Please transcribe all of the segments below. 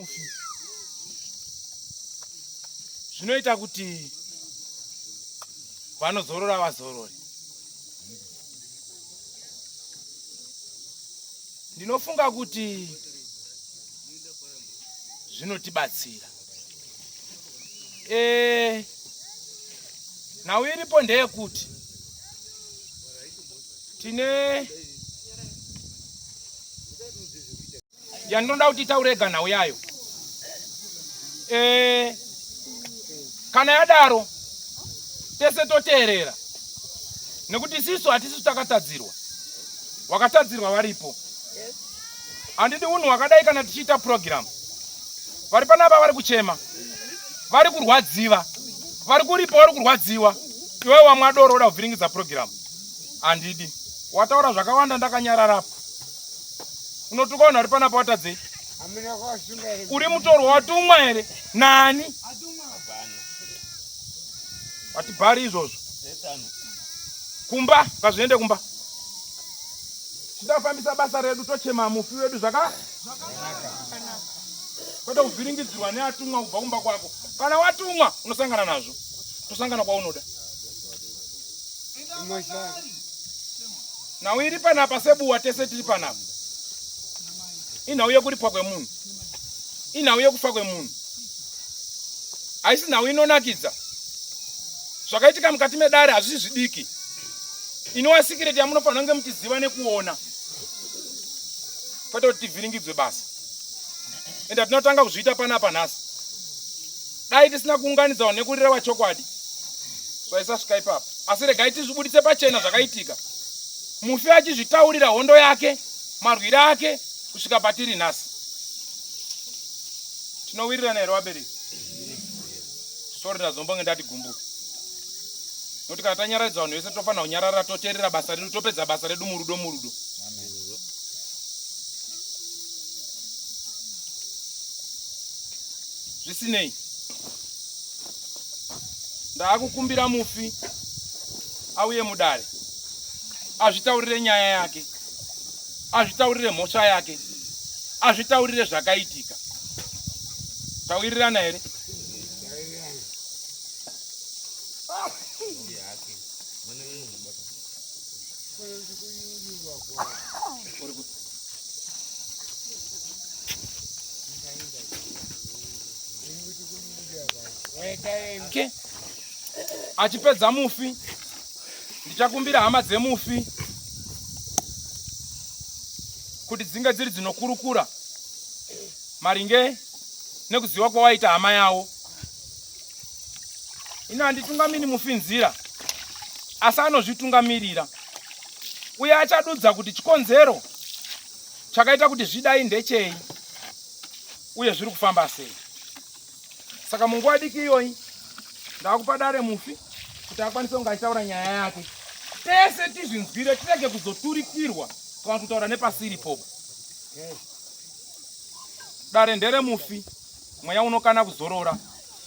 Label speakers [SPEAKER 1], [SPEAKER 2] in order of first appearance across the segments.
[SPEAKER 1] mufi zvinoita kuti vanozorora vazorore. Ndinofunga kuti zvinotibatsira. Nhau iripo ndeyekuti tine yandinoda kuti taurega nhau yayo. Kana yadaro tese toteerera nekuti isisu hatisi takatadzirwa, wakatadzirwa varipo. Handidi unhu wakadai kana tichiita program vari panapa vari kuchema, vari kurwadziwa, vari kuripo vari kurwadziwa, iwe wamwadoro uda kuvhiringidza program. Handidi. Wataura zvakawanda ndakanyararapo. Unotukaona uri panapa watadzei? Uri mutorwa watumwa here? Nani? Watibhari izvozvo. Kumba, ngazviende kumba. Tidafambisa basa redu tochema mufi wedu zvakanaka. Kwete kuvhiringidzirwa neatumwa kubva kumba kwako. Kana watumwa unosangana nazvo. Tosangana kwaunoda. Nhau iri panapa sebuwa tese tiri panapa. Inhau yekuripwa kwemunhu. Inhau yekufa kwemunhu. Haisi nhau inonakidza. Zvakaitika mukati medare hazvisi zvidiki. Inova sikireti yamunofanira kunge muchiziva nekuona. Kwete kuti tivhiringidzwe basa. Ende tinotanga kuzviita panapa nhasi. Dai tisina kuunganidzawo nekureva chokwadi, zvaisasvika ipapo. Asi regai tizvibuditse pachena zvakaitika. Mufi achizvitaurira hondo yake, marwire ake, kusvika patiri nhasi. Tinowirirana here vabereki? Sorry ndazombonge ndati gumbuke. Nokuti kana tanyararidza vanhu vese tofanira kunyarara toteerera basa redu, topedza basa redu murudo. Zvisinei, ndaakukumbira mufi auye mudare, azvitaurire nyaya yake, azvitaurire mhosva yake, azvitaurire zvakaitika. Tawirirana here? Okay. Achipedza mufi, ndichakumbira hama dzemufi kuti dzinge dziri dzinokurukura maringe nekuziva kwawaita hama yawo. Ino handitungamiri mufi nzira, asi anozvitungamirira. Uye achadudza kuti chikonzero chakaita kuti zvidai ndechei uye zviri kufamba sei. Saka munguva diki iyoyi ndakupa dare mufi kuti akwanise kunge achitaura nyaya yake. Tese tizvinzwire, tirege kuzoturikirwa kana kutaura nepasiri popo. Dare ndere mufi, mweya unokana kuzorora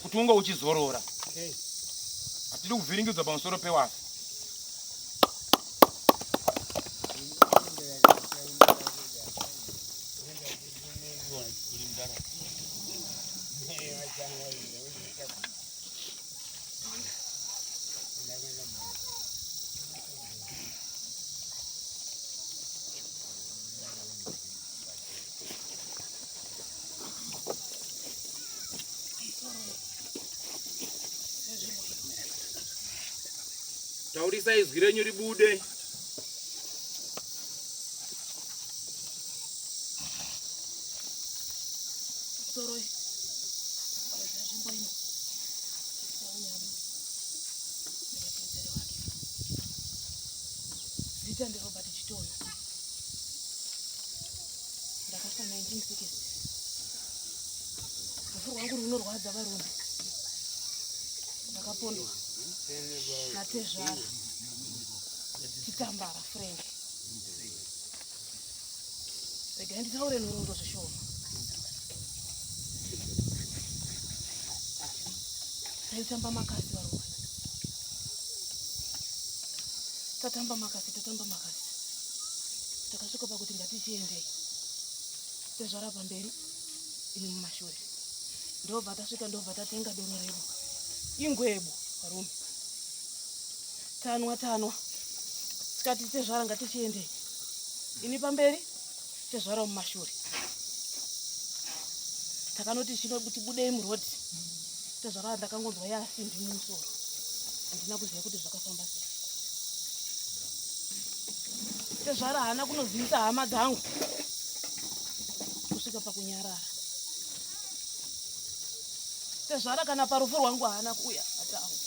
[SPEAKER 1] kuti unge uchizorora. Hatidi kuvhiringidzwa pamusoro pewafi. Taurisa izwi renyu ribude.
[SPEAKER 2] Sorry. Zita Robert Chitono. Ndakafa 1960. Mafuru wangu runorwadza varume. Ndakapondwa. Natezvara. Chitambara Frank. Regai nditaure nhoroondo zvishoma. Taitamba makasi varume. Tatamba makasi. Takasvika pakuti ngatichiendei. Tezvara pamberi. ini mumashure. Ndobva tasvika ndobva tatenga doro redu. Ingwebu varume. Tanwa. Tikati Tezvara ngatichiende. Ini pamberi Tezvara mumashure. Takanoti chino kuti budei murodi. Tezvara ndakangonzwa yasimbi mumusoro. Handina kuziva kuti zvakafamba sei. Tezvara haana kunozivisa hama dzangu kusvika pakunyarara. Tezvara kana parufu rwangu haana kuuya atangu.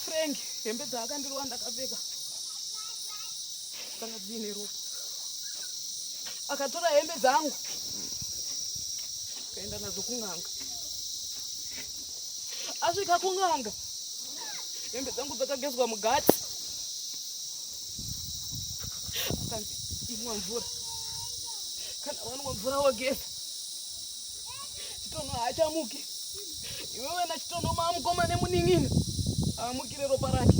[SPEAKER 2] Frank, hembe dzakandirwa ndakapfeka dzanga dzine ropa. Akatora hembe dzangu kaenda nadzo kun'anga. Asvika kun'anga hembe dzangu dzakagezwa mugati. Akanzi imwa mvura. Kana wanwa mvura wogeza chitono haachamuki. Iwewe na chitono maamukoma nemuning'ina amukire ropa rake.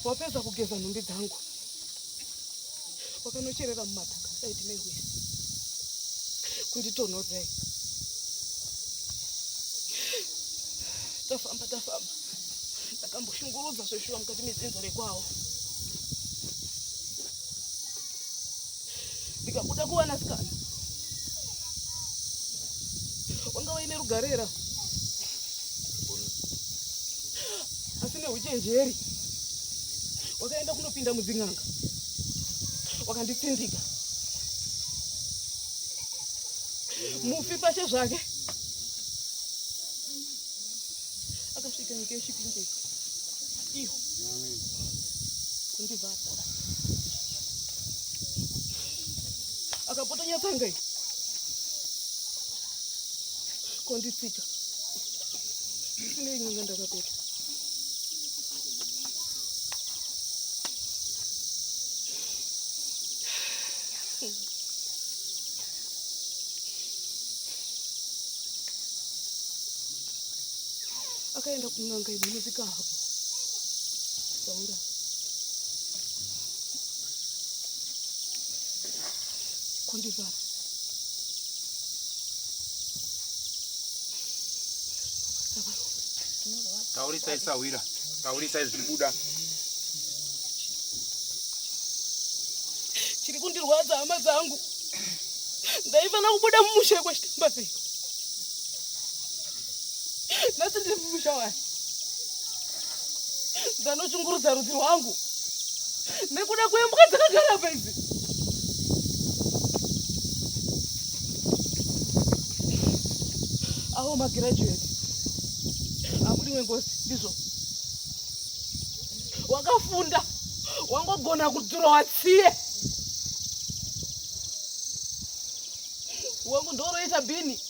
[SPEAKER 2] Wapedza kugeza nhumbi dzangu wakanocherera mumadhaka saiti merwisi kunditonhodzai. Tafamba ndakamboshungurudza zveshuwa mukati medzinza rekwawo. Ndikabuda kuwanasikana wanga waine rugarera asi neuchenjeri wakaenda kunopinda mudzin'anga wakanditsindika. Mufi pashe zvake akasvika nyika yechipinge iyo kundibvata akapotonya tsanga iyi konditsika isinei n'anga ndakapeta. Akaenda kun'anga inonzika hapo Saura. Kondivhara
[SPEAKER 1] taurisai Sawira, taurisai zvibuda.
[SPEAKER 2] chiri kundirwadza hama dzangu. Ndaifana kubuda mumusha kwechitambazai. Nasi ndiri mumusha wani ndanochungurudza rudzi rwangu nekuda kwembwa dzakagara paidzi. Avo magirajueti hamuri mwengosi ndizvo wakafunda wangogona kudhurowa tsiye wangu ndoroita bhini.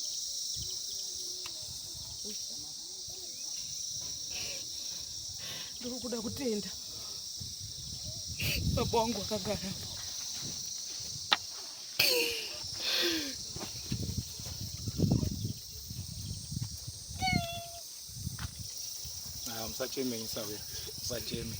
[SPEAKER 2] Ndiri kuda kutenda baba wangu akagara.
[SPEAKER 1] Musacheme Sawira, musacheme.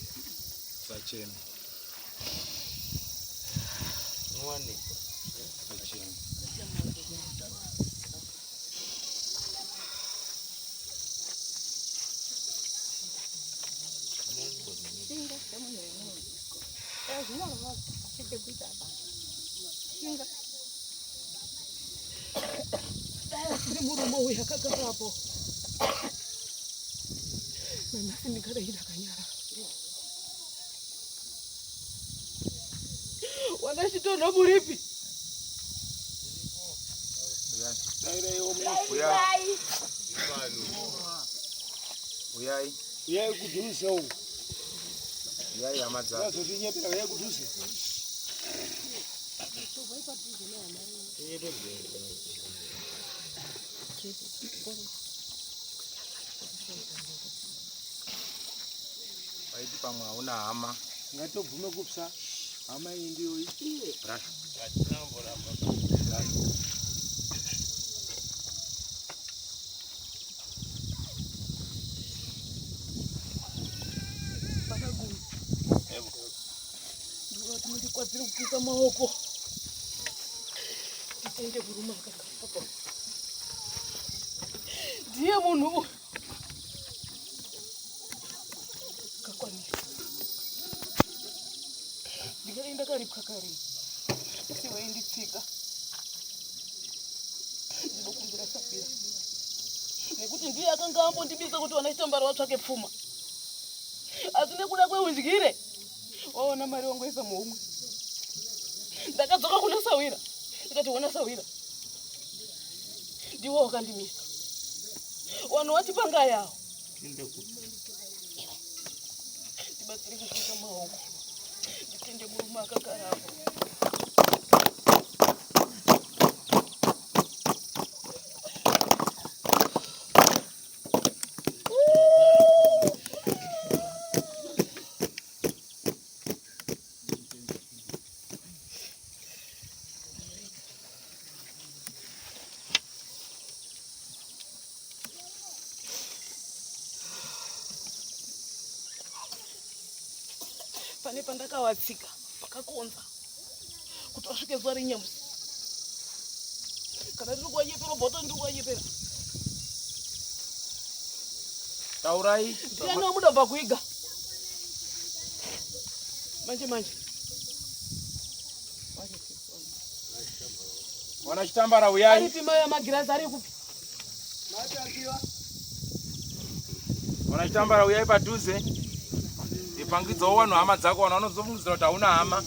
[SPEAKER 2] murumo uya kakakapo nanasi ndikadaita kanyara wanachitono muripi
[SPEAKER 1] uyai kudhusa uyu uyai amadzana zotinyepera uyai kudhusa waiti pamwe hauna hama ngatobvume kupsa hama iyi ndiyo iye kwadziri kupisa maoko titende kuruma kakapa ndiye munhu kakwanisa ndikaenda karipwa kare siwainditsika ndinokumbira Sabira nekuti ndiye akanga ambondibisa kuti wanachitambara watsvake pfuma asi nekuda kweudyire waona mari wangoisa muumwe ndakadzoka kuna Sawira ndikati wona Sawira ndiwo wakandimisa wanhu watipanga yawo ndibatsiri kushika maoko nditende murume akagarapo pane pandakawatsika pakakonza kuti wasvike zuva renyamusi kana ndiri kuwanyepera bhoto ndiri kuwanyepera taurai
[SPEAKER 2] ndiani wamuda bva kuiga manje
[SPEAKER 1] wana chitambara uyai
[SPEAKER 2] aripi mai amagirazi ari kupi
[SPEAKER 1] wana chitambara uyai padhuze ipangidzawo wanhu hama dzako wana vanozofungidzira kuti hauna hama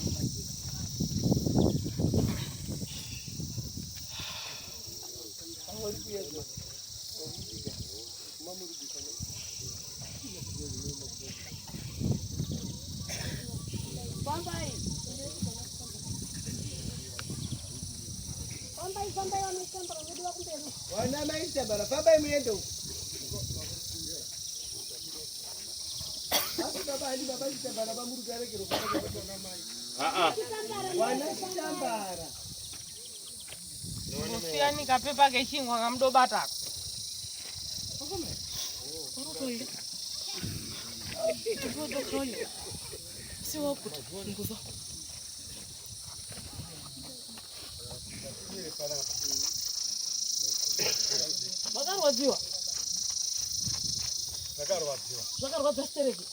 [SPEAKER 3] wana maitambara fambai muende uko
[SPEAKER 4] Musiani kapepa kechingwa ngamdobatako.
[SPEAKER 2] Vakarwadziwa. Zvakarwadza stereki.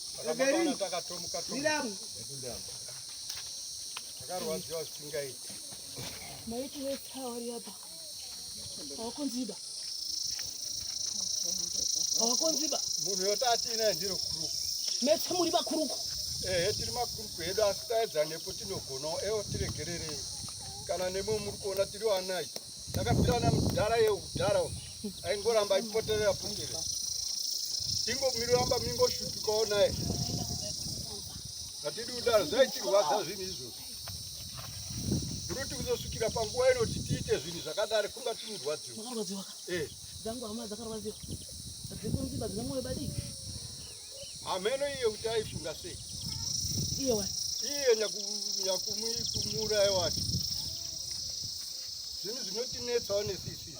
[SPEAKER 3] takarwadziwa zvisingaiti
[SPEAKER 2] maiti vetsavari apa havakonziba havakonziba
[SPEAKER 3] munhu yotati ina ndiro kuruku
[SPEAKER 2] metse muri vakuruku
[SPEAKER 3] tiri makuruku edu asi taedza nepo tinogonawo ewo tiregererei kana nemwe muri kuona tiri wanai takapirana mudhara yeudhara aingoramba aipoterera poterera ingomiramba mingoshutukawo naye hatidi kudaro zvaitirwadza zvinhu izvozvo kuti kuzosvikira panguva inoti tiite zvinhu zvakadaro kunga timurwadziwa
[SPEAKER 2] makarwadziwa dzangu hama dzakarwadziwa hadzikunziba dzina mwoyo badiki
[SPEAKER 3] hameno iye kuti aifunga sei
[SPEAKER 2] iye wani
[SPEAKER 3] iye nyakumurayi wacho zvinhu zvinotinetsawo nesisi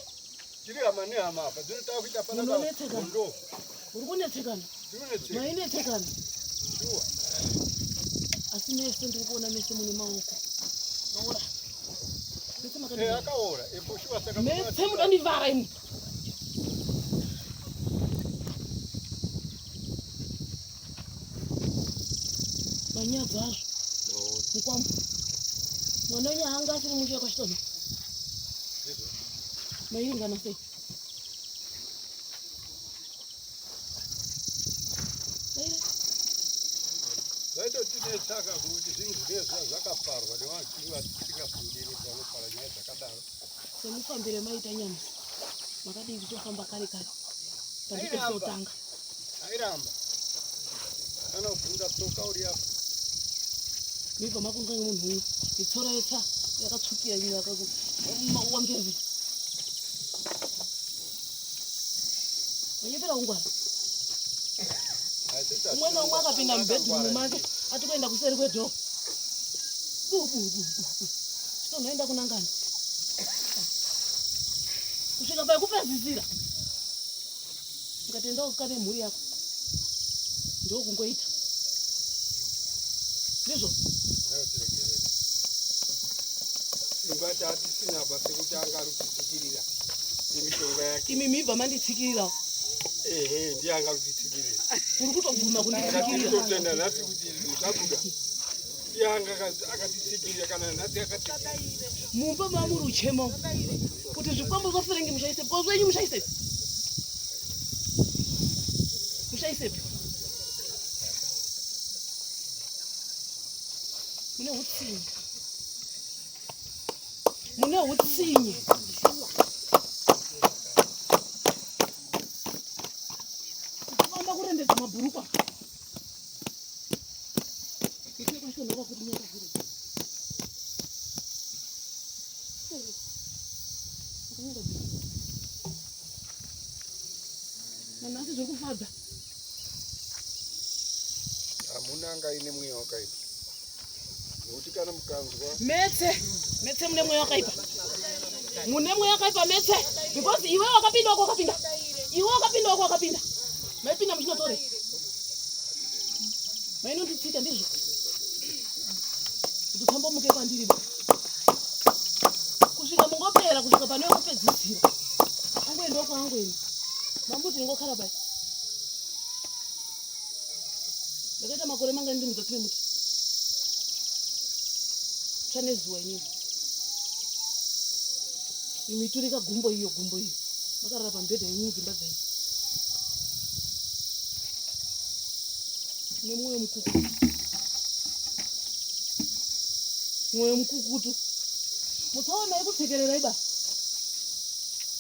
[SPEAKER 3] tiri hama nehama apa dzinotava kuita panaagondo
[SPEAKER 2] uri kunetsekana mainetsekana
[SPEAKER 3] shuwa
[SPEAKER 2] asi mese ndiri kuona mese mune maoko aura
[SPEAKER 3] akaora eposhuwa saka
[SPEAKER 2] metse mudandivhara ini manyadza azvo mukwambo mwana wenyu haanga asiri munhu yakashitona mairingana sei
[SPEAKER 3] zvaitotinetsaka kuti zvinhu zvinezva zvakaparwa nevanhu tisingafundiri vanofara nyaya dzakadaro
[SPEAKER 2] semufambire maita nyamusi makadii kutofamba kare kare pandikesotanga
[SPEAKER 3] airamba kana kufunda tsoka uri apa
[SPEAKER 2] mibva makundwa nemunhu umwe itsora yetsa yakatsvukira wangezi wanyepera ungwara umwe naumwe akapinda mubhedhumu make ati kuenda kuseri kwedhoo chitonhoenda kunangana kusvika paikupedzisira ungatendawo kukane mhuri yako ndokungoita ndizvo
[SPEAKER 3] ingati hatisina basa kuti anga rutitsikirira nemishonga yake
[SPEAKER 2] imi mibva manditsikirirawo
[SPEAKER 3] ehe ndiye anga rutitsikirira
[SPEAKER 2] uri kutobvuma kunditsikirira
[SPEAKER 3] akatitotenda nhasi kuti zvabuda ndiye anga akatitsikirira kana nhasi akatsikirira
[SPEAKER 2] mumba mamuri uchemo kuti zvikwambo zvaferengi mushaisepi kwa zvenyu mushaisepi mushaisepi mune utsinye amba kurembedza mabhurukwa nanhasi zviri kufadza
[SPEAKER 3] hamunanga ine mweya wakaipa nokuti kana mukanzwa
[SPEAKER 2] metse mune mweya wakaipa mune mweya wakaipa metse because iwe wakapinda wako wakapinda iwe wakapinda wako wakapinda maipinda muchinotore mainonditsika ndizvo kuti tambomuke kwandiribo kusvika mungopera kusvika pane wekupedzisira angoendawo kwaangoenda mambuti ngokhala pai ndakaita makore manga ndiri mudzatire muti tsva nezuva inini imiturika gumbo iyo makarara pambedha yenyu dzimba dzenyu nemwoyo mukukutu mwoyo mukukutu mutsaona ikupfekerera iba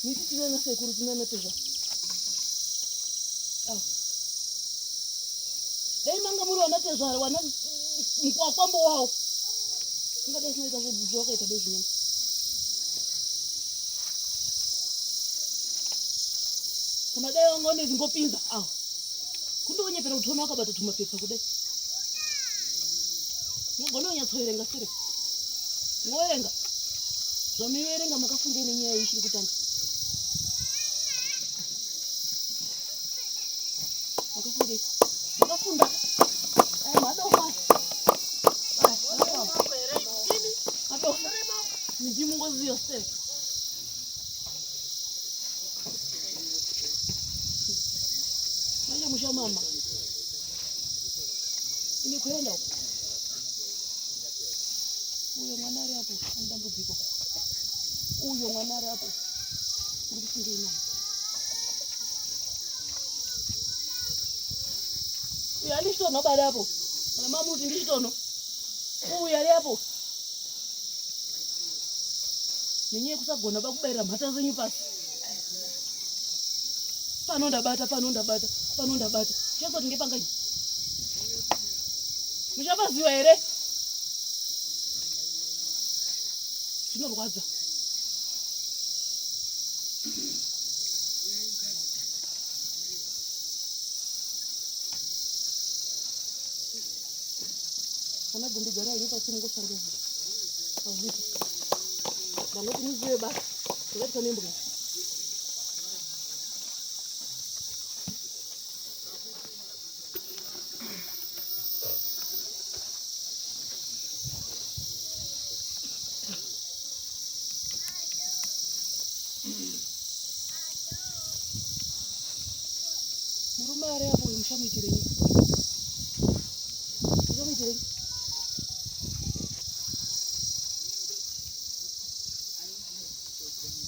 [SPEAKER 2] miti tinana sekuru tinanatezva dai manga muri wanatezvara wana mukwakwambo wawo ungadai sinoita zvawakaita dai zvinyama kana dai wanga une dzingopinza kundonyepera kuti tona wakabata tumapepa kudai mogona unyatsoerenga sire moerenga zvamuerenga makafundei nenyaya ichiri kutanga makafundei makafunda madofa ndimungoziyo sere manje mushamama ini kuenda uko uyo mwana ari apo andambudziko uyo mwana ari apo uri kusingei naye uyo andi chitono bari apo kana mamuti ndi chitono uyo ari apo nenyaya kusagona bakubaira mhata zenyu pasi panondabata chazoti ngepanganyi muchavaziva here zvinorwadza kana gumbidzara iri pasinongosangezva azviti ndangoti muzive basa ndakatika nembwa mare yapo mushamuitirei. Mushamuitirei.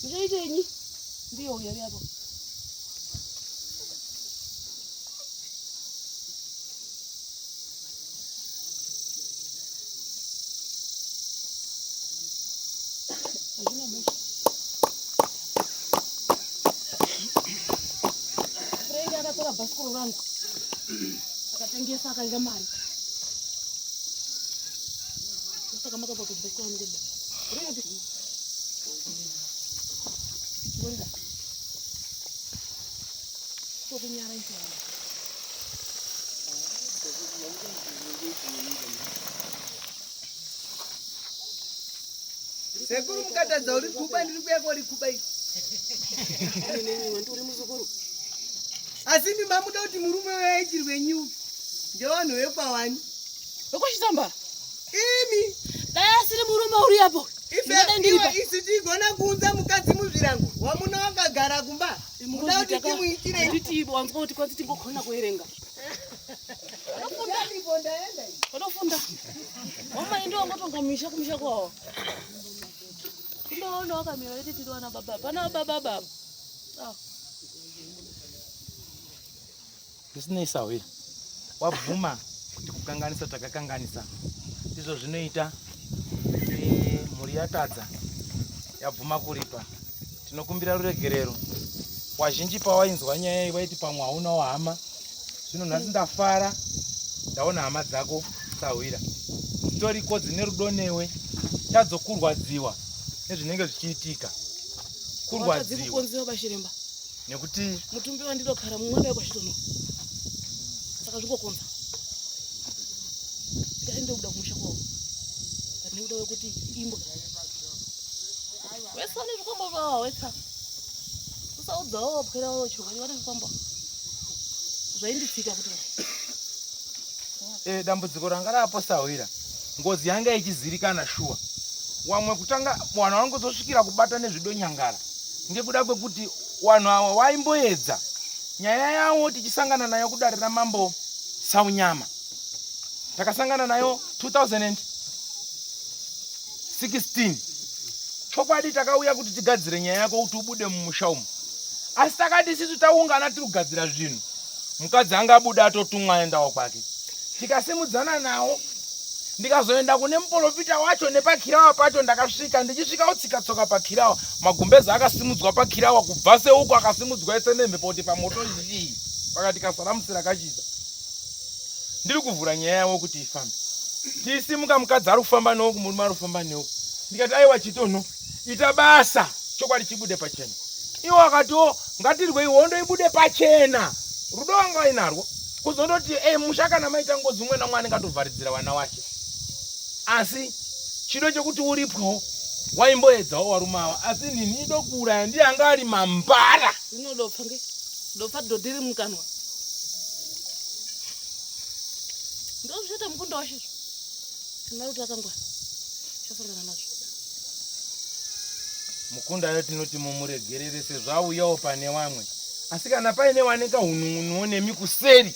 [SPEAKER 2] Mushamuitirei. Ndiyo yari yapo. Hazina moshi. Fredi akatora bhasikoro rangu akatengesa akaenda mari. Saka makabva kuti bhasikoro ngenda. Fredi. Ngenda. Sokunyara isana.
[SPEAKER 5] Sekuru mukatadza uri kuba ndiri kuya kuri kuba iyi.
[SPEAKER 2] Ndiri muzukuru.
[SPEAKER 5] Asi ni mamuda kuti murume weijirwe nyu. Ndevanhu vekwawani.
[SPEAKER 2] Wekochitambara.
[SPEAKER 5] Imi.
[SPEAKER 2] Dai asiri murume uri yapo.
[SPEAKER 5] Ife isi tigona kuunza mukadzi muzvirango. Wamuna wakagara kumba. Muda kuti timuitire.
[SPEAKER 2] Nditi wanzwa kuti kwanzi tingokona kuerenga. Unofunda. Mama ndio ngotongomisha kumisha kwao. Ndio wakamira eti tiliwana baba. Pana baba. Ah.
[SPEAKER 1] Zvisinei Sawira, wabvuma kuti kukanganisa takakanganisa ndizvo zvinoita mhuri yatadza yabvuma kuripa. Tinokumbira ruregerero. Wazhinji pawainzwa nyaya iyi waiti pamwe haunawo hama. Zvino nhasi ndafara ndaona hama dzako Sawira. Dzitoriko dzine rudo newe, chazokurwadziwa nezvinenge zvichiitika. Kurwadziwa
[SPEAKER 2] kukonziwa bashiremba.
[SPEAKER 1] Nekuti
[SPEAKER 2] mutumbi wandinogara mumwanda wekwashitono. Saka zvikokonza. Ndaende kuda kumusha kwavo. Ndinoda wekuti imbwa. Wesane zvikwamba zvawo wetsa. Usaudzawo wapwera wochoka ni wane zvikwamba. Zvainditsika kuti.
[SPEAKER 1] Dambudziko ranga rapo Sawira. Ngozi yanga ichizirikana shuwa. Wamwe kutanga mwana wangu zosvikira kubata nezvidonyangara. Ngekuda kwekuti wanhu ava waimboedza nyaya yawo tichisangana nayo kudarira mambo Saunyama. Takasangana nayo 2016. Chokwadi takauya kuti tigadzire nyaya yako kuti ubude mumusha umu. Asi takati sisi taungana tiri kugadzira zvinhu. Mukadzi anga abuda atotumwa aendawo kwake. Tikasimudzana nawo. Ndikazoenda kune muprofita wacho nepakirawa pacho ndakasvika ndichisvika utsika tsoka pakirawa magumbeza akasimudzwa pakirawa kubva seuko akasimudzwa ese nemhepo kuti pamoto izvi pakati kasaramusira kachiza. Ndiri kuvhura nyaya yawo kuti ifambe. Tisimuka mukadzi ari kufamba newo kumurume ari kufamba newo. Ndikati aiwa Chitono ita basa chokwadi chibude pachena. Iwo akatiwo ngatirwe ihondo ibude pachena. Rudo wanga inarwo kuzondoti mushaka namaita ngozi umwe namwe anenge atovharidzira vana wache. Asi chido chekuti uripo waimboedzawo varume ava asi nini ido kuuraya ndiye anga ari mambara.
[SPEAKER 2] Zvinodopfa nge ndopfa dhodhiri mukanwa. Ndozvita mukunda washizvo. Sina kuti akangwa. Chasangana nazvo.
[SPEAKER 1] Mukunda yo tinoti mumuregerere sezvauyawo pane vamwe. Asi kana paine wanenge hunhu nemi kuseri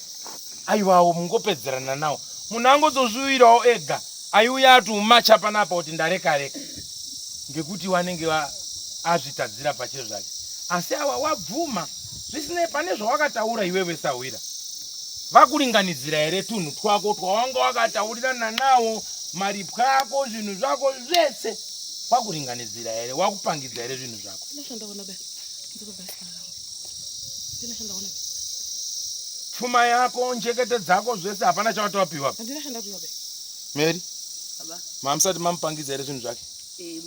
[SPEAKER 1] aiwawo mungopedzerana nawo. Munhu angozozviwirawo ega. Aiuya atumacha panapa kuti ndareka. Ngekuti wanenge azvitadzira pache zvake. Asi awa wabvuma. Zvisinei pane zvawakataura iwewe Sawira. Vakuringanidzira here tunhu twako twawanga wakataurirana nawo, maripwa ako, zvinhu zvako zvese. Vakuringanidzira here, wakupangidza here zvinhu zvako.
[SPEAKER 2] Ndinoshanda ona be. Ndinoshanda ona be.
[SPEAKER 1] Pfuma yako, njekete dzako zvese hapana chawatopiwa.
[SPEAKER 2] Ndinoshanda kuva be.
[SPEAKER 1] Mary,
[SPEAKER 6] Baba.
[SPEAKER 1] Mamusati mamupangidza here zvinhu zvake?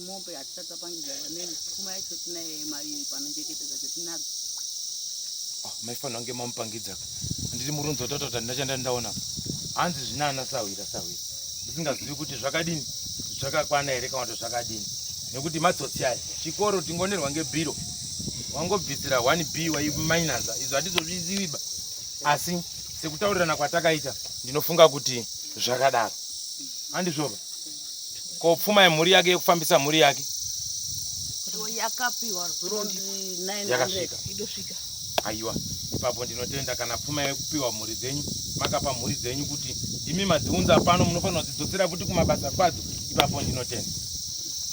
[SPEAKER 6] Mombe hatisatapangidza neni pfuma yacho tinaye mari panochengetedza chetinadzo.
[SPEAKER 1] Maifanira kunge mamupangidza. Ndiri murunzo totota ndachanda ndaona. Hanzi zvinana Sawira. Ndisingazivi kuti zvakadini, zvakakwana here kana kuti zvakadini. Nekuti matsotsi aya, chikoro tingonerwa ngebhiro. Wangobvisira 1B waimainaza. Izvo hatizozviziviba. Asi sekutaurirana kwatakaita, ndinofunga kuti zvakadaro. Handizvoba. Ko pfuma yemhuri yake yekufambisa mhuri yake
[SPEAKER 6] Yakapiwa zuro 900.
[SPEAKER 1] yakasvika.
[SPEAKER 2] Idosvika.
[SPEAKER 1] Aiwa, ipapo ndinotenda kana pfuma yekupiwa mhuri dzenyu, makapa mhuri dzenyu kuti ndimi madziunza pano munofanira kudzidzosera futi kumabasa kwadzo, ipapo ndinotenda.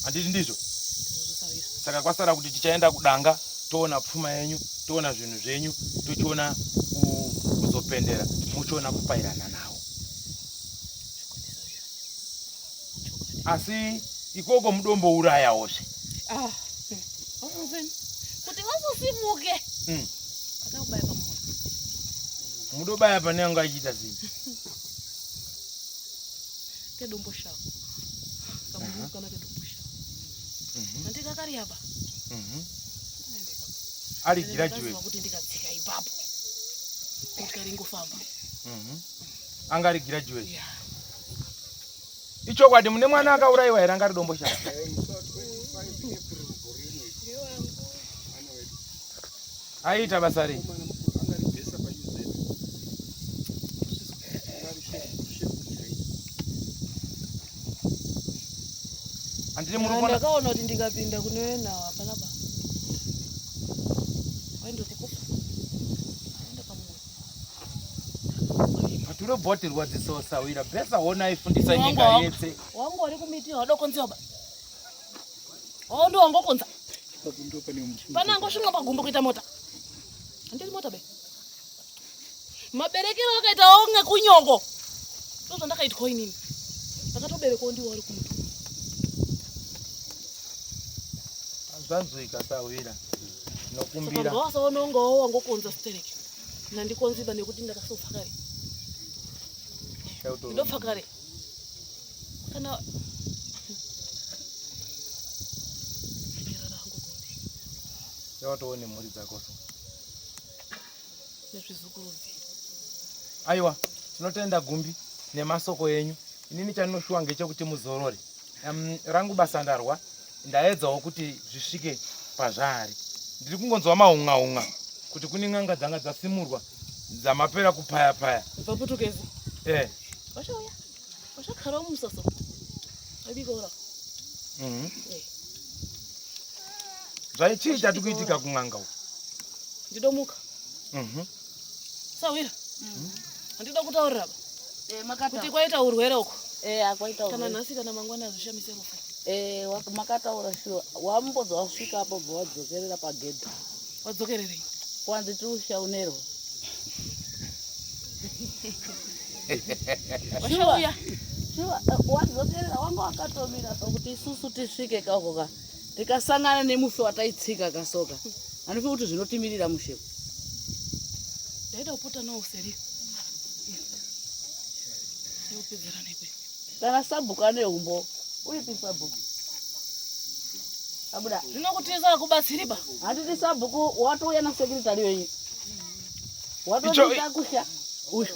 [SPEAKER 1] Handiti ndizvo? Saka kwasara kuti tichaenda kudanga, toona pfuma yenyu, toona zvinhu zvenyu, tochiona kuzopendera, muchiona kupairana nawo. Asi ikoko mudombourayawozve.
[SPEAKER 2] Kuti vazosimuke. Akabaya pamoja.
[SPEAKER 1] Mudobaya pane yangu achiita sei?
[SPEAKER 2] Kedombo shao. Kamuka na kedombo shao. Ndika kari hapa.
[SPEAKER 1] Ari graduate.
[SPEAKER 2] Kuti ndikatsika ipapo. Kuti karingofamba.
[SPEAKER 1] Angari graduate. Yeah. Icho kwadi mune mwana akaurayiwa here angari dombo shao. Aita basa rei? Andiri murukona
[SPEAKER 2] ndakaona kuti ndikapinda kune nawo apanapa. Waindoti kufa. Enda pamoja.
[SPEAKER 1] Paturo bottle wadzisosawira besa wona ifundisa nyika yetse.
[SPEAKER 2] Wangu uri kumiti wadokonziwa ba. Ndo wangokonza. Pana ngoshinga pagumbo kuita mota. Andiri mota be. Maberekero akaita onge kunyongo. Ndozvo ndakaitwa inini. Ndakatobereka ndiwo ari kumuti.
[SPEAKER 1] Zanzwika sawira. Nokumbira.
[SPEAKER 2] Ngosaona ungawo wangokonza stereke. Nandikonziba nekuti ndakasofa kare. Ndofa kare. Kana
[SPEAKER 1] Yawatoone mhuri dzako so.
[SPEAKER 2] Nezvizukuruzi.
[SPEAKER 1] Aiwa, tinotenda Gumbi nemasoko yenyu. Inini chanoshuwa ngechekuti muzorore. Rangu basa ndarwa, ndaedzawo kuti zvisvike pazvari. Ndiri kungonzwa maunga kuti kune n'anga dzanga dzasimurwa dzamapera kupaya.
[SPEAKER 2] Paputukezi. Washauya. Washakara musaso. Abigora.
[SPEAKER 1] Zvaichiita tikuitika kun'anga uko.
[SPEAKER 2] Ndidomuka. Sawira. Andida kutaurira ba.
[SPEAKER 6] Makata.
[SPEAKER 2] Kuti kwaita urwere uko.
[SPEAKER 6] Akwaita urwere.
[SPEAKER 2] Kana nhasi kana mangwana azvishamise rufu.
[SPEAKER 6] Makataura shuwa. Wambodza wasvika apo bwadzokerera pagedhi.
[SPEAKER 2] Wadzokererei?
[SPEAKER 6] Kwanzi tiushaunero.
[SPEAKER 2] Washauya.
[SPEAKER 6] Shuwa, wadzokerera wanga wakatomira kuti isusu tisvike kakoka. Tikasangana nemufe wataitsika kasoka. Anofi kuti zvinotimirira mushepo.
[SPEAKER 2] Ndaida kupota nawo useri. Ndopedzera nepe.
[SPEAKER 6] Kana sabhuka neumbo. Uripi sabhuku? Abuda.
[SPEAKER 2] Ndinokutiza kubatsiriba.
[SPEAKER 6] Hatiti sabhuku watouya na secretary wenyu. Watoita kusha.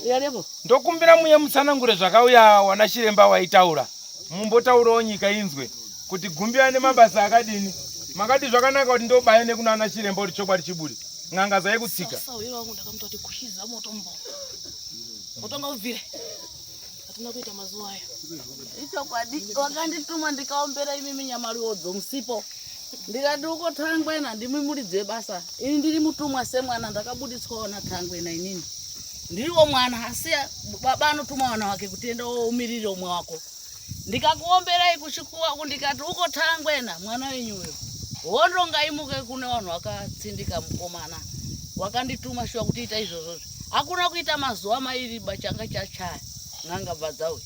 [SPEAKER 6] Yarepo.
[SPEAKER 1] Ndokumbira muye mutsanangure zvakauya wana chiremba waitaura. Mumbotaurawo nyika inzwe kuti Gumbi ane mabasa akadini. Makati zvakanaka kuti ndobaya nekuna ana chiremba kuti chokwadi chiburi. Ng'anga dzaikutsika.
[SPEAKER 2] Sawira wangu ndakamutati kushiza motombo. Motonga ubvire. Hatina kuita mazuva aya.
[SPEAKER 6] Icho kwadi wakandituma ndikaombera imi nyamariwodzo musipo. Ndikati uko Thangwena ndimi muridze basa. Ini ndiri mutumwa semwana ndakabuditswawo na Thangwena inini. Ndiriwo mwana asiya baba anotuma wana wake kuti enda oumirire umwe wako. Ndikakuomberai kuchikuwa kundikati uko Thangwena mwana wenyuyo. Wondonga imuke kune vanhu vakatsindika mukomana. Wakandituma shuwa kuti ita izvozvo. Hakuna kuita mazuva mairi bachanga chachaya. Ng'anga badzawe.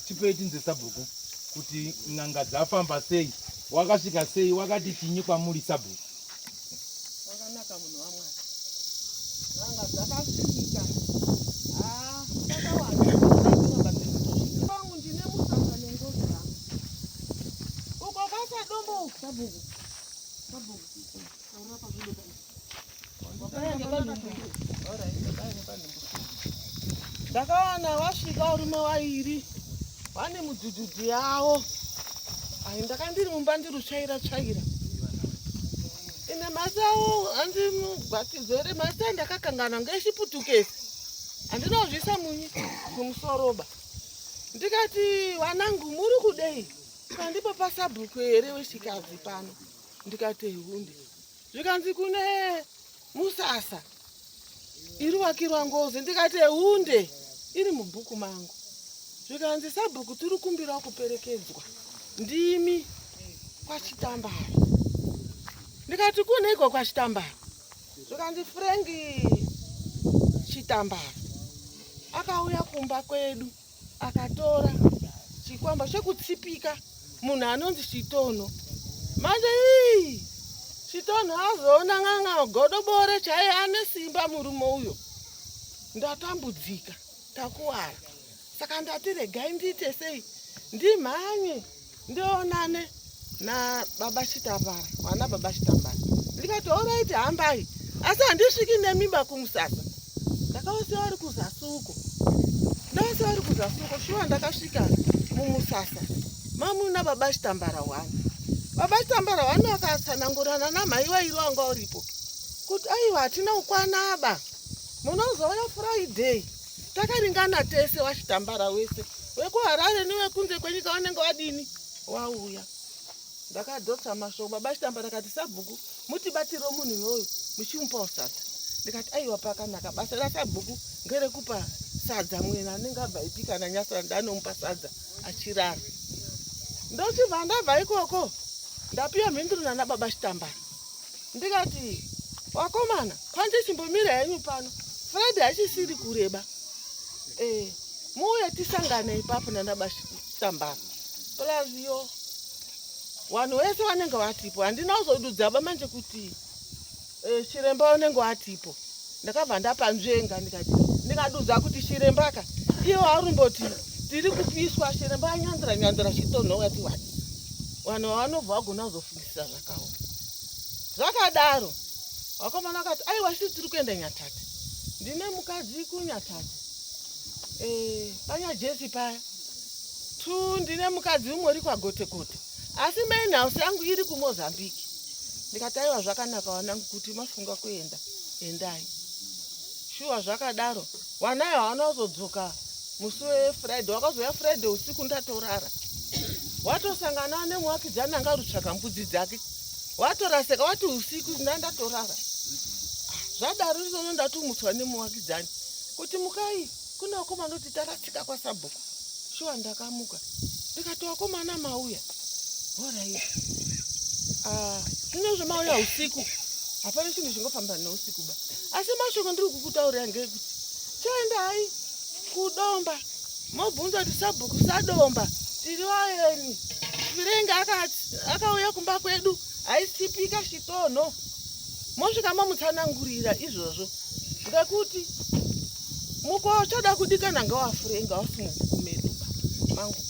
[SPEAKER 1] Tipei tinze sabhuku kuti ng'anga dzafamba sei, wakasvika sei, wakati chinyi kwamuri sabhuku.
[SPEAKER 4] Wakanaka munhu wamwari. Ng'anga dzakasvika. Takawanda. Vangu ndine musanga nengozi yangu. Uko kwasa dombo sabhuku. Sabhuku. Urapa zvido bani. Ndakawana wasvika urume wairi. Vane mudhudhudhu yawo. Ai ndakandiri mumba ndirutsvaira. Ine masawo andimugwatidzore masa ndakakangana ngeshiputukesi. Andinozvisa munyi kumusoroba. Ndikati wanangu muri kudei. Kandipa pasabhuku here wechikadzi pano. Ndikati hunde. Zvikanzi kune Musasa iri wakirwa ngozi ndikati hunde iri mubhuku mangu. Zvikanzi sabhuku tiri kumbirawo kuperekedzwa ndimi kwaChitambara. Ndikati kuneiko kwaChitambara? Zvikanzi Frengi Chitambara akauya kumba kwedu akatora chikwamba chekutsipika munhu anonzi Chitono. Manje Chitono azoona ng'anga godobore chaiye ane simba murume uyo. Ndatambudzika takuwara. Saka ndati regai ndiite sei ndimhanye ndionane naBaba Chitambara, wana Baba Chitambara. Ndikati oraiti hambai, asi handisviki nemimba kumusasa. Ndakausiya vari kuzasuko. Ndausiya vari kuzasuko, shuwa ndakasvika mumusasa. Mamuna Baba Chitambara wani. Baba Chitambara wani wakatsanangurana namai wairi wanga uripo. Kuti aiwa hatina ukwana aba. Munozouya Friday. Takaringana tese waChitambara wese. WekuHarare newekunze kwenyika wanenge wadini? Wauya. Ndakadhotsa mashoko. Baba Chitambara akati sabhuku mutibatiro munhu iyoyo muchimupawo sadza. Ndikati aiwa pakanaka basa raSabhuku ngerekupa sadza mwena anenge abva ipika naNyasara ndanomupa sadza achirara. Ndochibva ndabva ikoko ndapiwa mhinduro naBaba Chitambara. Ndikati wakomana kwandichimbomira henyu pano. Friday hachisiri kureba. Muuye tisangane ipapo naBaba Chitambara. Plaziyo vanhu vese vanenge vatipo. Handina kuzodudza baba manje kuti Chiremba unenge watipo. Ndakabva ndapanzvenga ndikadudza kuti Chirembaka iwo arumboti tiri kupiswa. Chiremba anyanzira Chitono wati wati. Vanhu vanobva vagona kuzofundisa zvakaoma. Zvakadaro wakomana akati aiwa sisi tiri kuenda Nyatate. Ndine mukadzi kuNyatate. Panyajezi paya. Ndine mukadzi umwe uri kwaGotegote. Asi main house yangu iri kuMozambique. Ndikati aiwa zvakanaka wanangu kuti mafunga kuenda. Endai. Shuwa zvakadaro. Wanayo vanozodzoka musi weFriday. Wakazoya Friday usiku ndatorara. Watosangana nemuvakidzani anga rutsvaga mbudzi dzake. Watoraseka wati usiku ndatorara. Zvadaro rizono ndatumutswa nemuvakidzani. Kuti mukai kuna wakomana kuti taratsika kwaSabhuku. Shuwa ndakamuka. Ndikati wakomana mauya. Alright. Zvino zvemauya usiku. Hapana chinhu chingofamba neusiku ba. Asi mashoko ndiri kukutaurira ngekuti chendai kudomba. Mobvunza kuti Sabhuku sadomba. Tiri waeni. Firenga akauya kumba kwedu. Aisipika Chitono. Mosvika mamutsanangurira izvozvo. Ngekuti mukochada kudikana ngawaFirenga wasimumumedu mangu.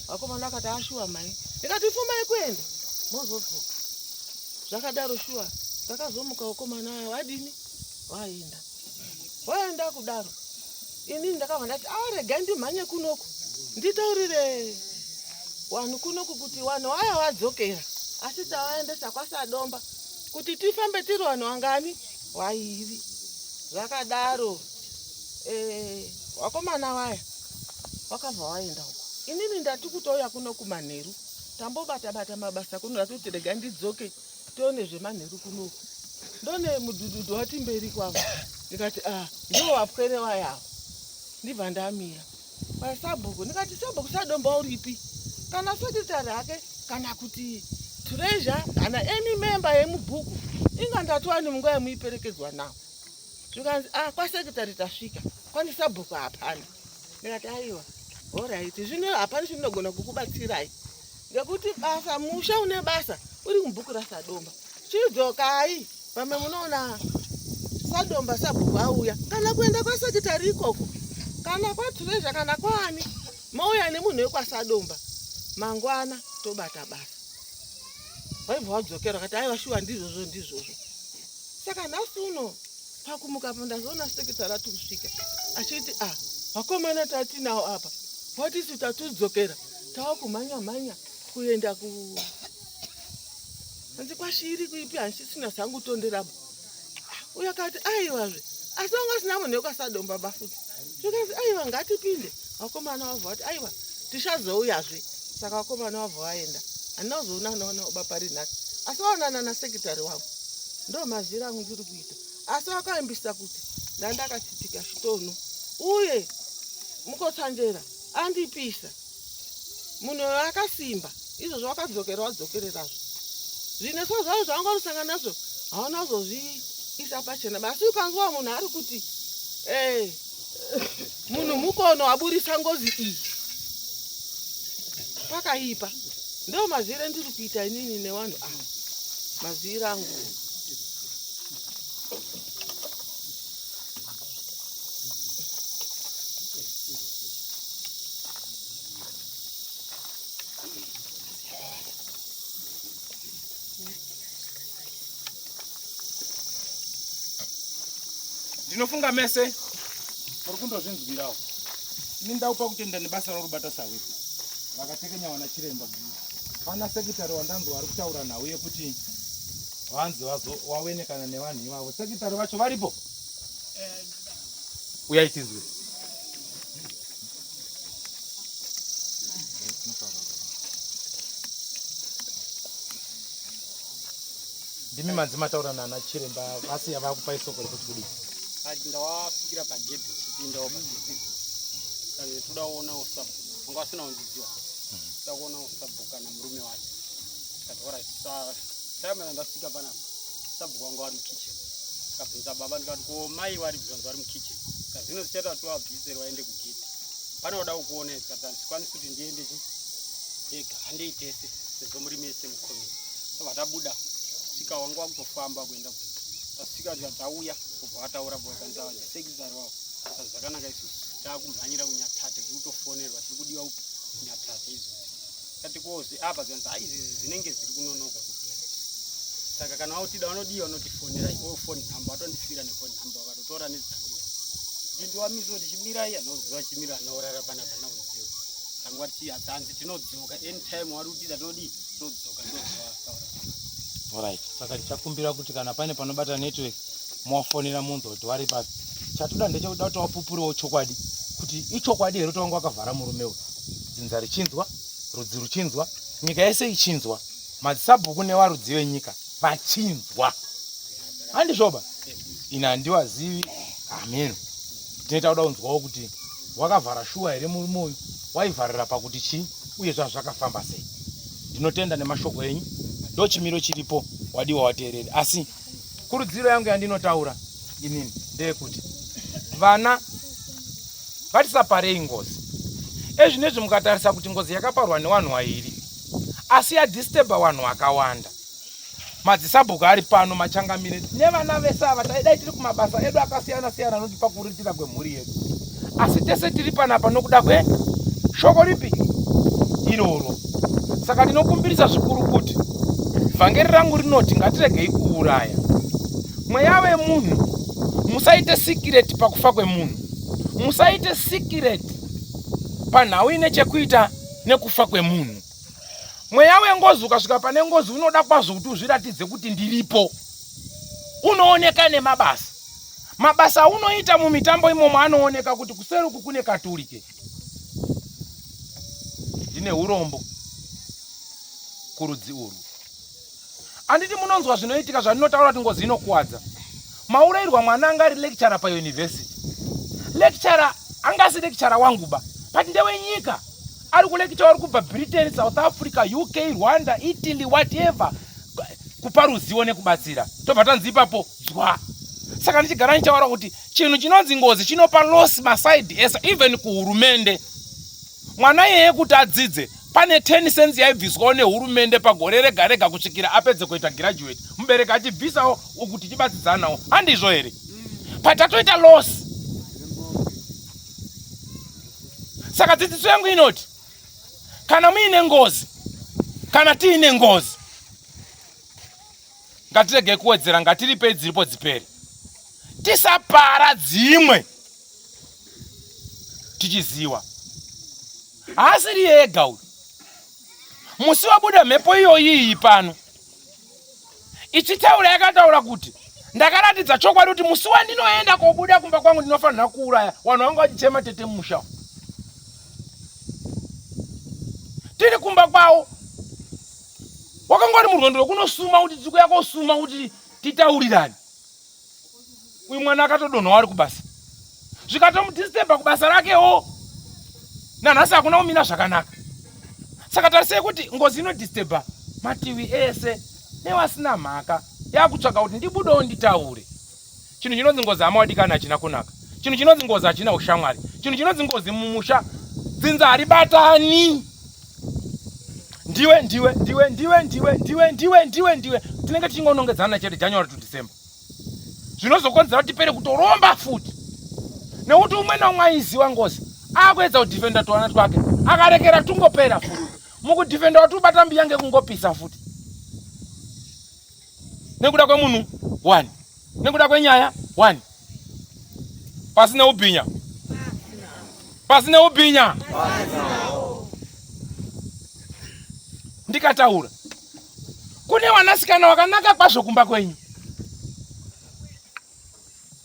[SPEAKER 4] Wakomana akati ashuwa mai. Ndikati pfumai kuenda. Mozodzoka. Zvakadaro shuwa. Ndakazomuka wakomana aya wadini? Waenda. Waenda kudaro. Ini ndakabva ndati regai ndimhanye kunoku. Nditaurire vanhu kunoku kuti vanhu aya wadzokera. Asi tawaendesa kwaSadomba. Kuti tifambe tiri vanhu wangani? Wairi. Zvakadaro. Wakomana waya wakabva waenda uko. Inini ndati kutouya kuno kumanheru. Tambobata mabasa kuno kuti regai ndidzoke tione zvemanheru kunoku. Ndone mudhudhudhu wati mberi kwavo. Ndikati ndiwo wapwere wayawo. Ndibva ndamira. kwaSabhuku ndikati Sabhuku sadomba uripi? Kana sekretari hake kana kuti treasure kana any member yemubhuku ingandatiwani munguva yemuiperekedzwa nawo. Zvikanzi kwasekretari tasvika. Kwani Sabhuku hapana. Ndikati aiwa. Alright, zvino hapana chinogona kukubatsirai. Ngekuti basa musha une basa uri mubhuku raSadomba. Chidzokai pamwe munoona Sadomba Sabhuku auya. Kana kuenda kwasekretari ikoko. Kana kwatreasure kana kwani. Mauya nemunhu wekwaSadomba. Mangwana tobata basa. Waibva wadzokera kati aiwa shuwa ndizvozvo. Saka nhasi uno pakumuka pandazoona sekretari ati kusvika. Achiti wakomana tatinawo apa. Watisi tatudzokera. Tawa kumhanya kuenda hanzi kwashiri kuipi hanchisina zangu tonderapo. Uya kati aiwazve. Asi wanga sina munhu wekwaSadomba bafuti. Zvikazi aiwa ngatipinde. Wakomana wabva wati aiwa tichazouyazve. Saka wakomana wabva waenda. Handina kuzoona nawo bapari nhasi. Asi waonana nasekretari wavo. ndo mazira angu ndiri kuita. Asi wakaimbisa kuti ndandakachitika chitono uye mukotsanjera andipisa munhu akasimba izvo wakadzokererazvo zvine so zvavo zvawangorusanga nazvo hauna kuzozviisa pachena. Basi ukanzwa munhu ari kuti munhu mukono waburisa ngozi iyi pakaipa. Ndo mazira ndiri kuita inini nevanhu ava mazira angu.
[SPEAKER 1] Ndinofunga mese muri kundozvinzwirawo. Ini ndaupa kutenda nebasa rorubata sawiri vakatekenya wana chiremba. Pana sekitari wandanzwa ari kutaura nawo kuti vanzi wawenekana nevanhu ivavo. Sekitari vacho varipo? Uyai tizwe. Ndimi manzi mataura nana chiremba vasi yavakupa isoko rekuti kudii?
[SPEAKER 7] Ndawafikira pagedhi chipindawo pagedhi kazi toda kuona usabu wanga asina undiziwa toda kuona usabu kana murume wacho katora time ndasvika panapa sabu wanga ari mukitchen kabvunza baba ndikati ko mai vari bvunza vari mukitchen kazi zvino zichata kuti wabviseri waende kugedhi panoda kuona kuti sikwanisi kuti ndiende ega handei tese sezvo muri mese mukomeni tobva tabuda svika wanga wakutofamba kuenda tasvika tauya kubva vataura bokanza sekitari wavo saka zvakanaka isusu taakumhanyira kunyatate tiri kutofonerwa tiri kudiwa kunyatate izvozvi kati kozi apa zvanzi izvi zvinenge zviri kunonoka kupera saka kana vautida vanodiwa vanotifonera foni nhamba vatondisira nefoni nhamba vakatotora nedzandiwa tindiwamisa kuti chimirai anoziva chimiro anaurara panapa nauzivo sangwa tihanzi tinodzoka anytime wari kutida tinodii tinodzoka ndozvavataura.
[SPEAKER 1] Alright, saka tichakumbira kuti kana pane panobata network mwafonera munhu kuti wari papi. Chatoda ndechekuda kuti wapupuriwo chokwadi kuti ichokwadi here kuti wanga wakavhara murume uyu. Dzinza richinzwa, rudzi ruchinzwa, nyika yese ichinzwa, madzisabhuku newarudzi wenyika vachinzwa. Handizvoba? Ina handiwazivi. Amen. Tinoita kuda kunzwawo kuti wakavhara shuwa here murume uyu, waivharira pakuti chii uye zvazvakafamba sei. Ndinotenda nemashoko enyu. Ndo chimiro chiripo wadiwa wateerere. Asi kurudziro yangu yandinotaura inini ndeyekuti vana vatisaparei ngozi. Ezvinezvi mukatarisa kuti ngozi yakaparwa nevanhu vairi asi yadisturba vanhu vakawanda. Madzisabhuku ari pano machangamire nevana vese ava taidai tiri kumabasa edu akasiyana siyana anotipa kuriritira kwemhuri yedu. Asi tese tiri panapa nokuda kweshoko ripi iroro. Saka ndinokumbirisa zvikuru kuti vhangeri rangu rinoti ngatiregei kuuraya. Mweya wemunhu musaite sikireti pakufa kwemunhu. Musaite sikireti panhau ine chekuita nekufa kwemunhu. Mweya wengozi ukasvika pane ngozi unoda kwazvo kuti uzviratidze kuti ndiripo. Unooneka nemabasa. Mabasa unoita mumitambo imomo anooneka kuti kuseri uku kune katurike. Ndine urombo kurudzi urwu. Anditi munonzwa zvinoitika zvandinotaura kuti ngozi inokuwadza. Maurayirwa mwana anga ari lecturer pauniversity. Lecturer angasi lecturer wanguba. But ndewenyika. Ari kulecturer ari kubva Britain, South Africa, UK, Rwanda, Italy, whatever. Kupa ruzivo nekubatsira. Tobva tanzi ipapo dzwa. Saka ndichigara ndichitaura kuti chinhu chinonzi ngozi chinopa loss maside esa even kuhurumende. Mwana yeye kuti adzidze pane 10 cents yaibviswawo nehurumende pagore rega rega kusvikira apedze kuita graduate. Mubereki achibvisawo kuti chibatsidzanawo. Handizvo here? Patatoita loss. Saka dzidziso yangu inoti kana muine ngozi, kana tiine ngozi, ngatirege kuwedzera, ngatiripei dziripo dzipere. Tisapara dzimwe tichiziwa. Haasiri yega uyu. Musi wabuda mhepo iyoyi pano ichitaura yakataura kuti ndakaratidza chokwadi kuti musi wandinoenda kobuda kumba kwangu ndinofanira kuuraya vanhu vangu vachichema tete mumusha. kumba kwawo wakangori murwendo rwekunosuma kuti dziko yako suma kuti titaurirani. Uyu mwana akatodonha ari kubasa. Zvikatomudisturba kubasa rakewo. Nanhasi hakuna kumira zvakanaka. Saka tarisei kuti ngozi inodisturba mativi ese nevasina mhaka. Yakutsvaka kuti ndibudewo nditaure. Chinhu chinonzi ngozi amawadikana hachina kunaka. Chinhu chinonzi ngozi hachina ushamwari. Chinhu chinonzi ngozi mumusha dzinza haribatani. Ndiwe. Tinenge tichingonongedzana chete January to December. Zvinozokonzera kuti tipere kutoromba futi. Nekuti umwe naumwe aiziva ngozi akuedza kudhifenda twana twake akarekera tungopera futi. Mukudhifenda watubata mbiya ngekungopisa futi. Nekuda kwemunhu 1. Nekuda kwenyaya 1. Pasine ubhinya. Ndikataura. Kune wanasikana wakanaka kwazvo kumba kwenyu.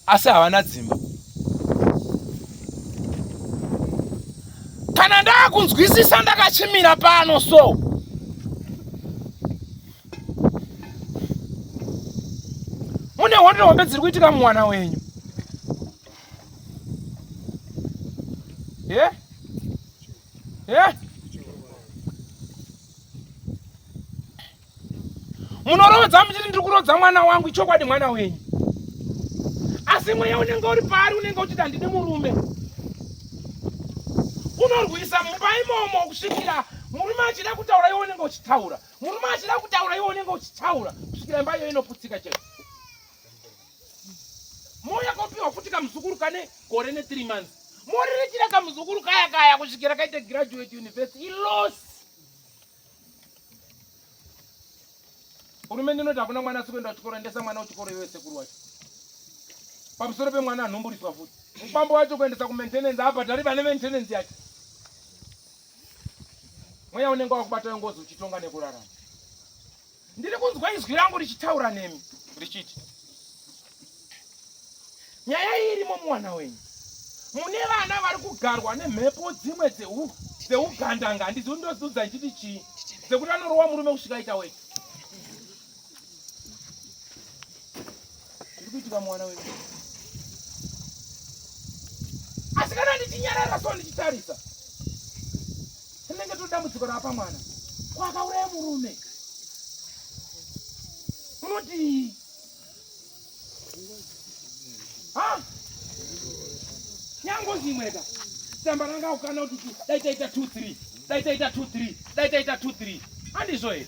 [SPEAKER 1] Asi havana dzimba. Kana ndakunzwisisa ndakachimira pano so. Mune hombe dziri kuitika mwana wenyu. Munorovedza muchiti ndiri kurodza mwana wangu, ichokwadi mwana wenyu. Asi mweya unenge uri pari, unenge uchiti handidi murume. Unorwisa mumba imomo kusvikira murume achida kutaura iwe unenge uchitaura. Murume achida kutaura iwe unenge uchitaura. Kusvikira imba iyo inoputsika chete. Moya kopiwa futi kamuzukuru kane gore ne3 months. Moriritira kamuzukuru kaya kusvikira kaite graduate university. Ilosi. Hurumende inoti hakuna mwana asikuenda kuchikoro, endesa mwana kuchikoro iwe sekuru wacho. Pamusoro pemwana anhumburiswa futi. Mupambo wacho kuendesa kumaintenance abhadhari vane maintenance yake. Mweya unenge wakubata ngozi uchitonga nekurarama. Ndiri kunzwa izwi rangu richitaura nemi richiti, nyaya irimo mwana wenyu. Mune vana vari kugarwa nemhepo dzimwe dzeugandanga, handizivi ndozudza nchiti chii, dzekuti anorowa murume kusvika aita weti. Zviri kuitika mwana wenyu. Asi kana ndichinyarara so ndichitarisa, tinenge tiri dambudziko rapa mwana. Kwakauraya murume. Unoti nyangozi imweka tsamba ranga ukana kuti daitaita 2-3 handizvo here.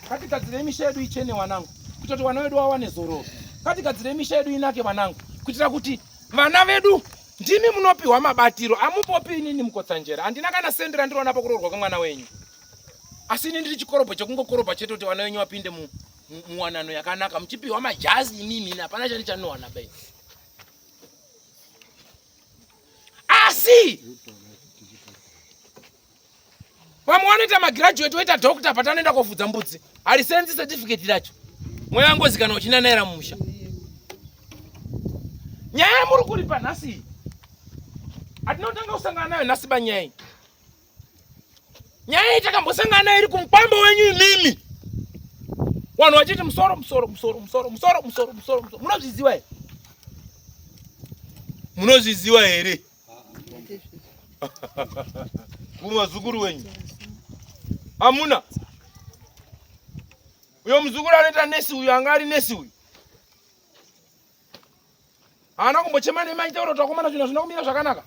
[SPEAKER 1] Ngatigadzirei misha yedu ichene wanangu, kuitira kuti vana vedu vawane zororo. Ngatigadzirei misha yedu inake wanangu, kuitira kuti vana vedu ndimi munopiwa mabatiro. Amupopi inini mukotsanjera. Handina kana sendera ndiriona pakuroorwa kwemwana wenyu. Asi ini ndiri chikorobho chekungokorobha chete kuti vana wenyu vapinde muwanano yakanaka, muchipiwa majazi imimi hapana chani chanowana bai. Asi vamwe vanoita magraduate woita doctor patanoenda kofudza mbudzi, harisenzi certificate racho. Mweya ngozikana uchinanaira mumusha. Nyaya muri kuripa nhasi hatinotanga kusangana nayo nhasi banyaya. Nyaya itakambosangana nayo iri kumupambo wenyu imimi. Vanhu vachiti musoro. Munozviziva here? Munozviziva here? Kumazukuru wenyu hamuna. Uyo muzukuru anoita nesi uyu, anga ari nesi uyu, haana kumbochema nemi achitaura kuti vakomana zvinhu hazvina kumira zvakanaka.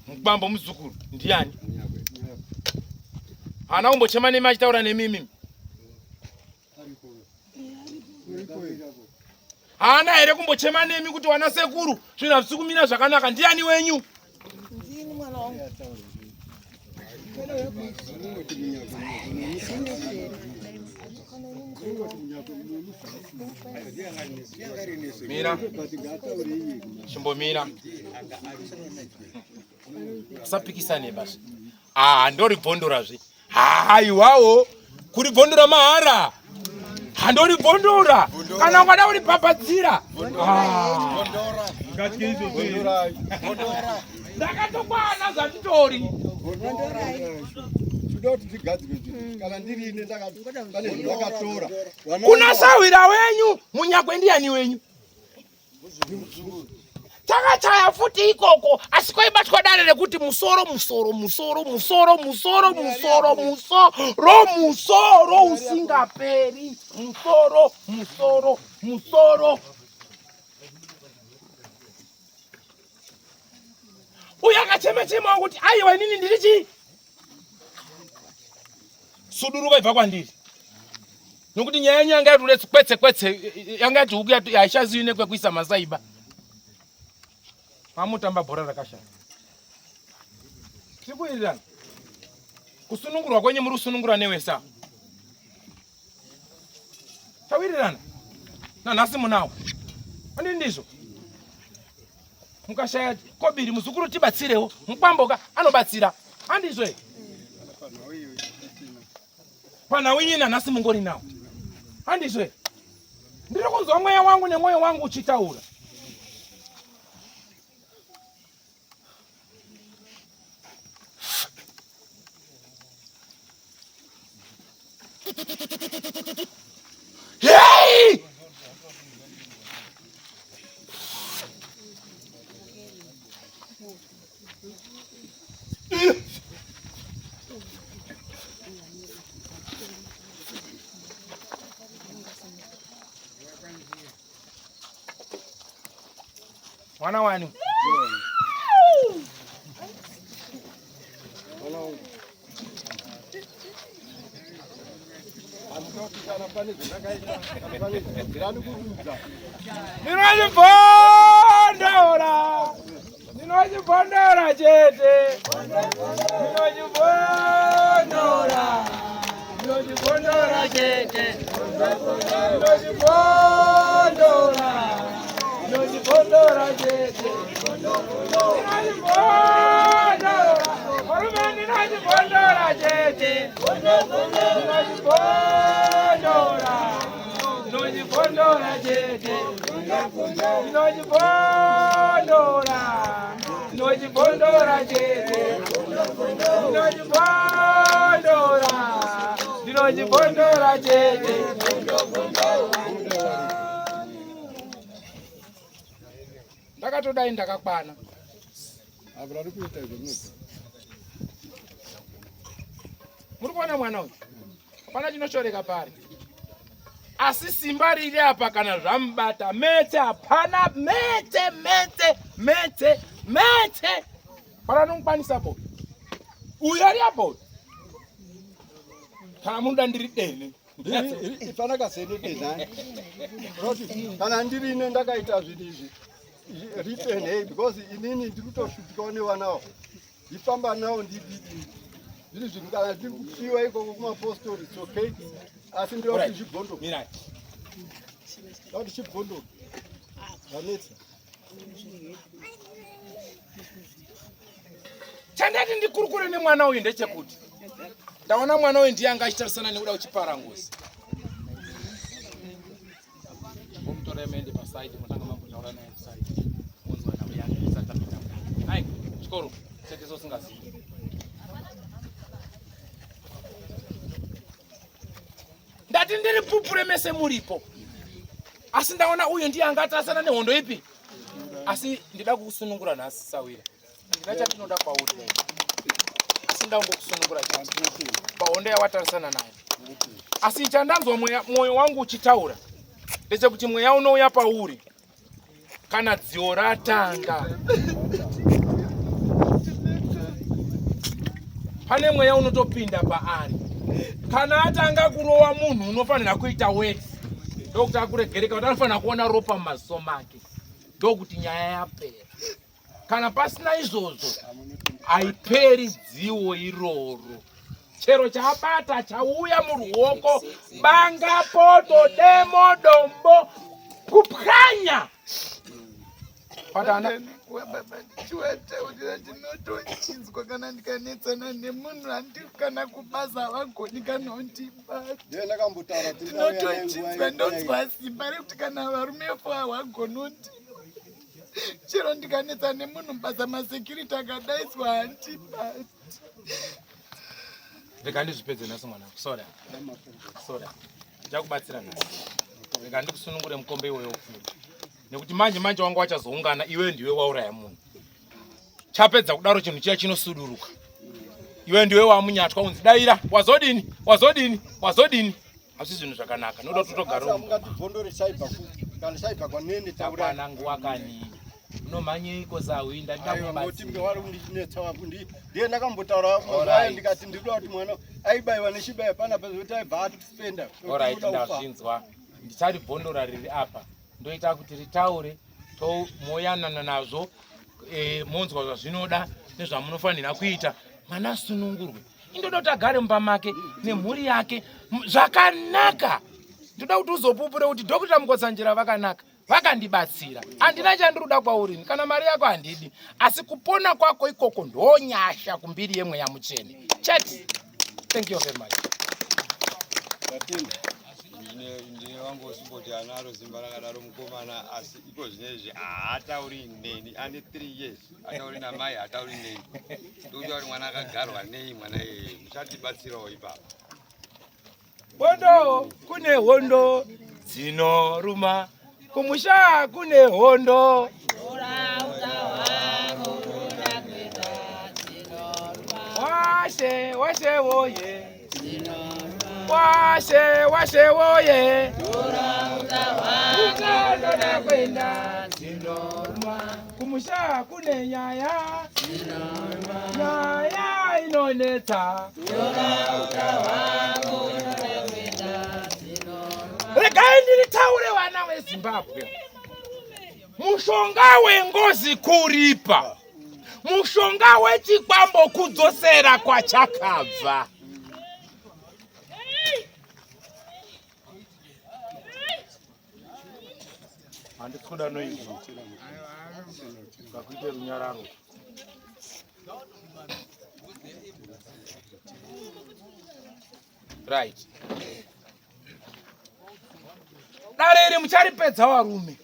[SPEAKER 1] Mupambo muzukuru ndiani? Haana kumbochema nemi achitaura nemi. Haana here kumbochema nemi kuti wana sekuru zvinhu hazvisi kumira zvakanaka. Ndiani wenyu?
[SPEAKER 4] Ndini mwana wangu.
[SPEAKER 1] Mira. Chimbomira. Usapikisane basi. Ndori bhondorazve. Iwawo kuri bhondora mahara. handori bondora kana ukada uri papadzira ndakatokwana zvatitori kuna sawira wenyu munyakwe ndiani wenyu takachaya futi ikoko asi kwaibatwa dare rekuti musoro usingaperi musoro uyu akachema kuti aiwa inini ndiri chii suduru vaibva kwandiri nokuti nyaya yenyu yanga yati kwetse yanga yati huku haishazivi nekwekuisa masaiba mamutamba bhora rakashata tikuirirana kusunungurwa kwenye muri kusunungura newesa tawirirana nanhasi munawo andii ndizvo mukashaya kobiri muzukuru tibatsirewo mukwamboka anobatsira andizvo panhau iyi nanhasi mungori nawo handizvo ndiri kunzwa mweya wangu nemwoyo wangu uchitaura hey! Mwana wanu Ninojibondora chete ndakatodai ndakakwana muri kuona mwana uyu hapana chinoshoreka pari asi simba riri apa kana zvamubata mete hapana mete para nomukwanisa po uyu ari apo kana munoda ndiri dene
[SPEAKER 3] kana ndirine ndakaita zvinizvi ripenhei because inini ndiri kutoshutika nevanawo ndifamba nawo ndidii zviri zvinhu kana ndiri kupiwa ikoko kumapostori its okay asi ndira kuti chibhondo kuti chibhondo zvanetsa
[SPEAKER 1] chandati ndikurukure nemwana uyu ndechekuti ndaona mwana uyu ndiye anga achitarisana nekuda kuchipara ngozi mutora mende pasaidi mutanga mambotaura naye kusaidi munzwana uyange isatapita ai chikoro sekeso singazivi ndati ndiri pupure mese muripo asi ndaona uyu ndiye anga atasana nehondo ipi asi ndida kukusunungura nhasi sawira ndina chatinoda kwauri asi ndangokusunungura pahondo yawatarisana nayo asi chandanzwa mwoyo wangu uchitaura ndechekuti mweya unouya pauri kana dziwo ratanga pane mweya unotopinda paari kana atanga kurova munhu unofanira kuita weti ndokuti akuregereka kuti anofanira kuona ropa mumaziso make ndokuti nyaya yapera kana pasina izvozvo haiperi dziwo iroro chero chabata chauya muruoko banga poto demo dombo kupwanya Patana.
[SPEAKER 5] Baba ndichiwataurira ndinotochinzwa kana ndikanetsana nemunhu handikana kubasa vagoni kana undibata. Ndinotochinzwa ndonzwa simba rekuti kana varume fo havagoni undi. Chero ndikanetsa nemunhu mubasa masekiriti akadaiswa handibati.
[SPEAKER 1] Rega ndizvipedze nhasi mwana. Soda. Ndichakubatsira nhasi. Rega ndikusunungure mukombe iwoyo futi. Nekuti manje wangu wachazoungana iwe ndiwe wauraya munhu. Chapedza kudaro chinhu chiya chinosuduruka. Iwe ndiwe wamunyatwa unzi daira wazodini. Asi zvinhu zvakanaka. Noda totogara.
[SPEAKER 3] Mungativhondore cyber futi. Kana cyber kwanene taura.
[SPEAKER 1] Tapana nguwa kani. Unomhanyeiko zawinda
[SPEAKER 3] ndakubati ngewari undinetsa wapundi. Ndiye ndakambotaura mwana ndikati ndinoda kuti mwana aibayiwa nechibaya pana pazoti aibva atipenda.
[SPEAKER 1] Alright ndazvinzwa. Ndichari bhondora riri apa. Ndoita kuti ritaure moyanana nazvo monzwa zvazvinoda nezvamunofanira kuita. Mwana asunungurwe. Indoda kuti agare mumba make nemhuri yake zvakanaka. Ndoda kuti uzopupure kuti Dr. Mukotsanjira vakanaka. Vakandibatsira. Handina chandiruda kwaurini kana mari yako handidi. Asi kupona kwako ikoko ndonyasha kumbiri yemwe yamuchene. Chat. Thank you very much.
[SPEAKER 8] Ndine wangu simboti anaro zimba rakadaro mukomana asi iko zvinezvi haatauri neni ane 3 years atauri namai hatauri neni ndokuti kuti mwana akagarwa nei mwana muchatibatsirawo ipapa.
[SPEAKER 1] Bondo kune hondo dzinoruma kumusha kune hondo washe woye washe woye ukanoda kwenda dzinoruma kumusha kune nyaya inonetsa regai ndiritaure vana veZimbabwe. Mushonga wengozi kuripa, mushonga wechikwambo kudzosera kwachakabva. Handikuda noingi ngakuite runyararo. Right. Dareri mucharipedza varume.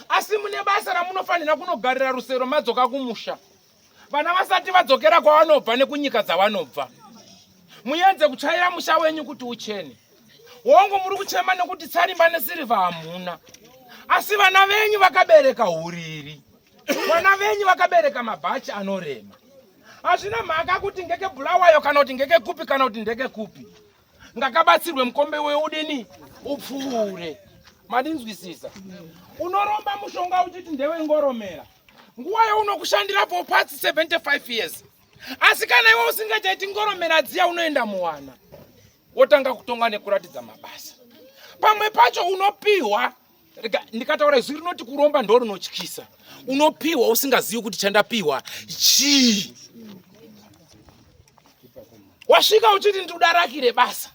[SPEAKER 1] Asi mune basa ramunofanira kunogarira rusero madzoka kumusha. Vana vasati vadzokera kwavanobva nekunyika dzavanobva. Muedze kutsvaira musha wenyu kuti uchene. Wongo muri kuchema nekuti tsarimba nesirivha hamuna. Asi vana venyu vakabereka huriri. Vana venyu vakabereka mabhachi anorema. Hazvina mhaka kuti ngeke bulawayo kana kuti ngeke kupi kana kuti ndeke kupi. Ngakabatsirwe mukombe weudini upfuure. Madinzwisisa. Unoromba mushonga uchiti ndewe ngoromera. Nguwa yaunokushandira for past 75 years. Asi kana iwe usingachaiti ngoromera dziya unoenda muwana. Wotanga kutonga nekuratidza mabasa. Pamwe pacho unopiwa. Ndikataura izwi rinoti kuromba ndo rinotyisa. Unopiwa usingazivi kuti chandapiwa chii. Wasvika uchiti ndiudarakire basa.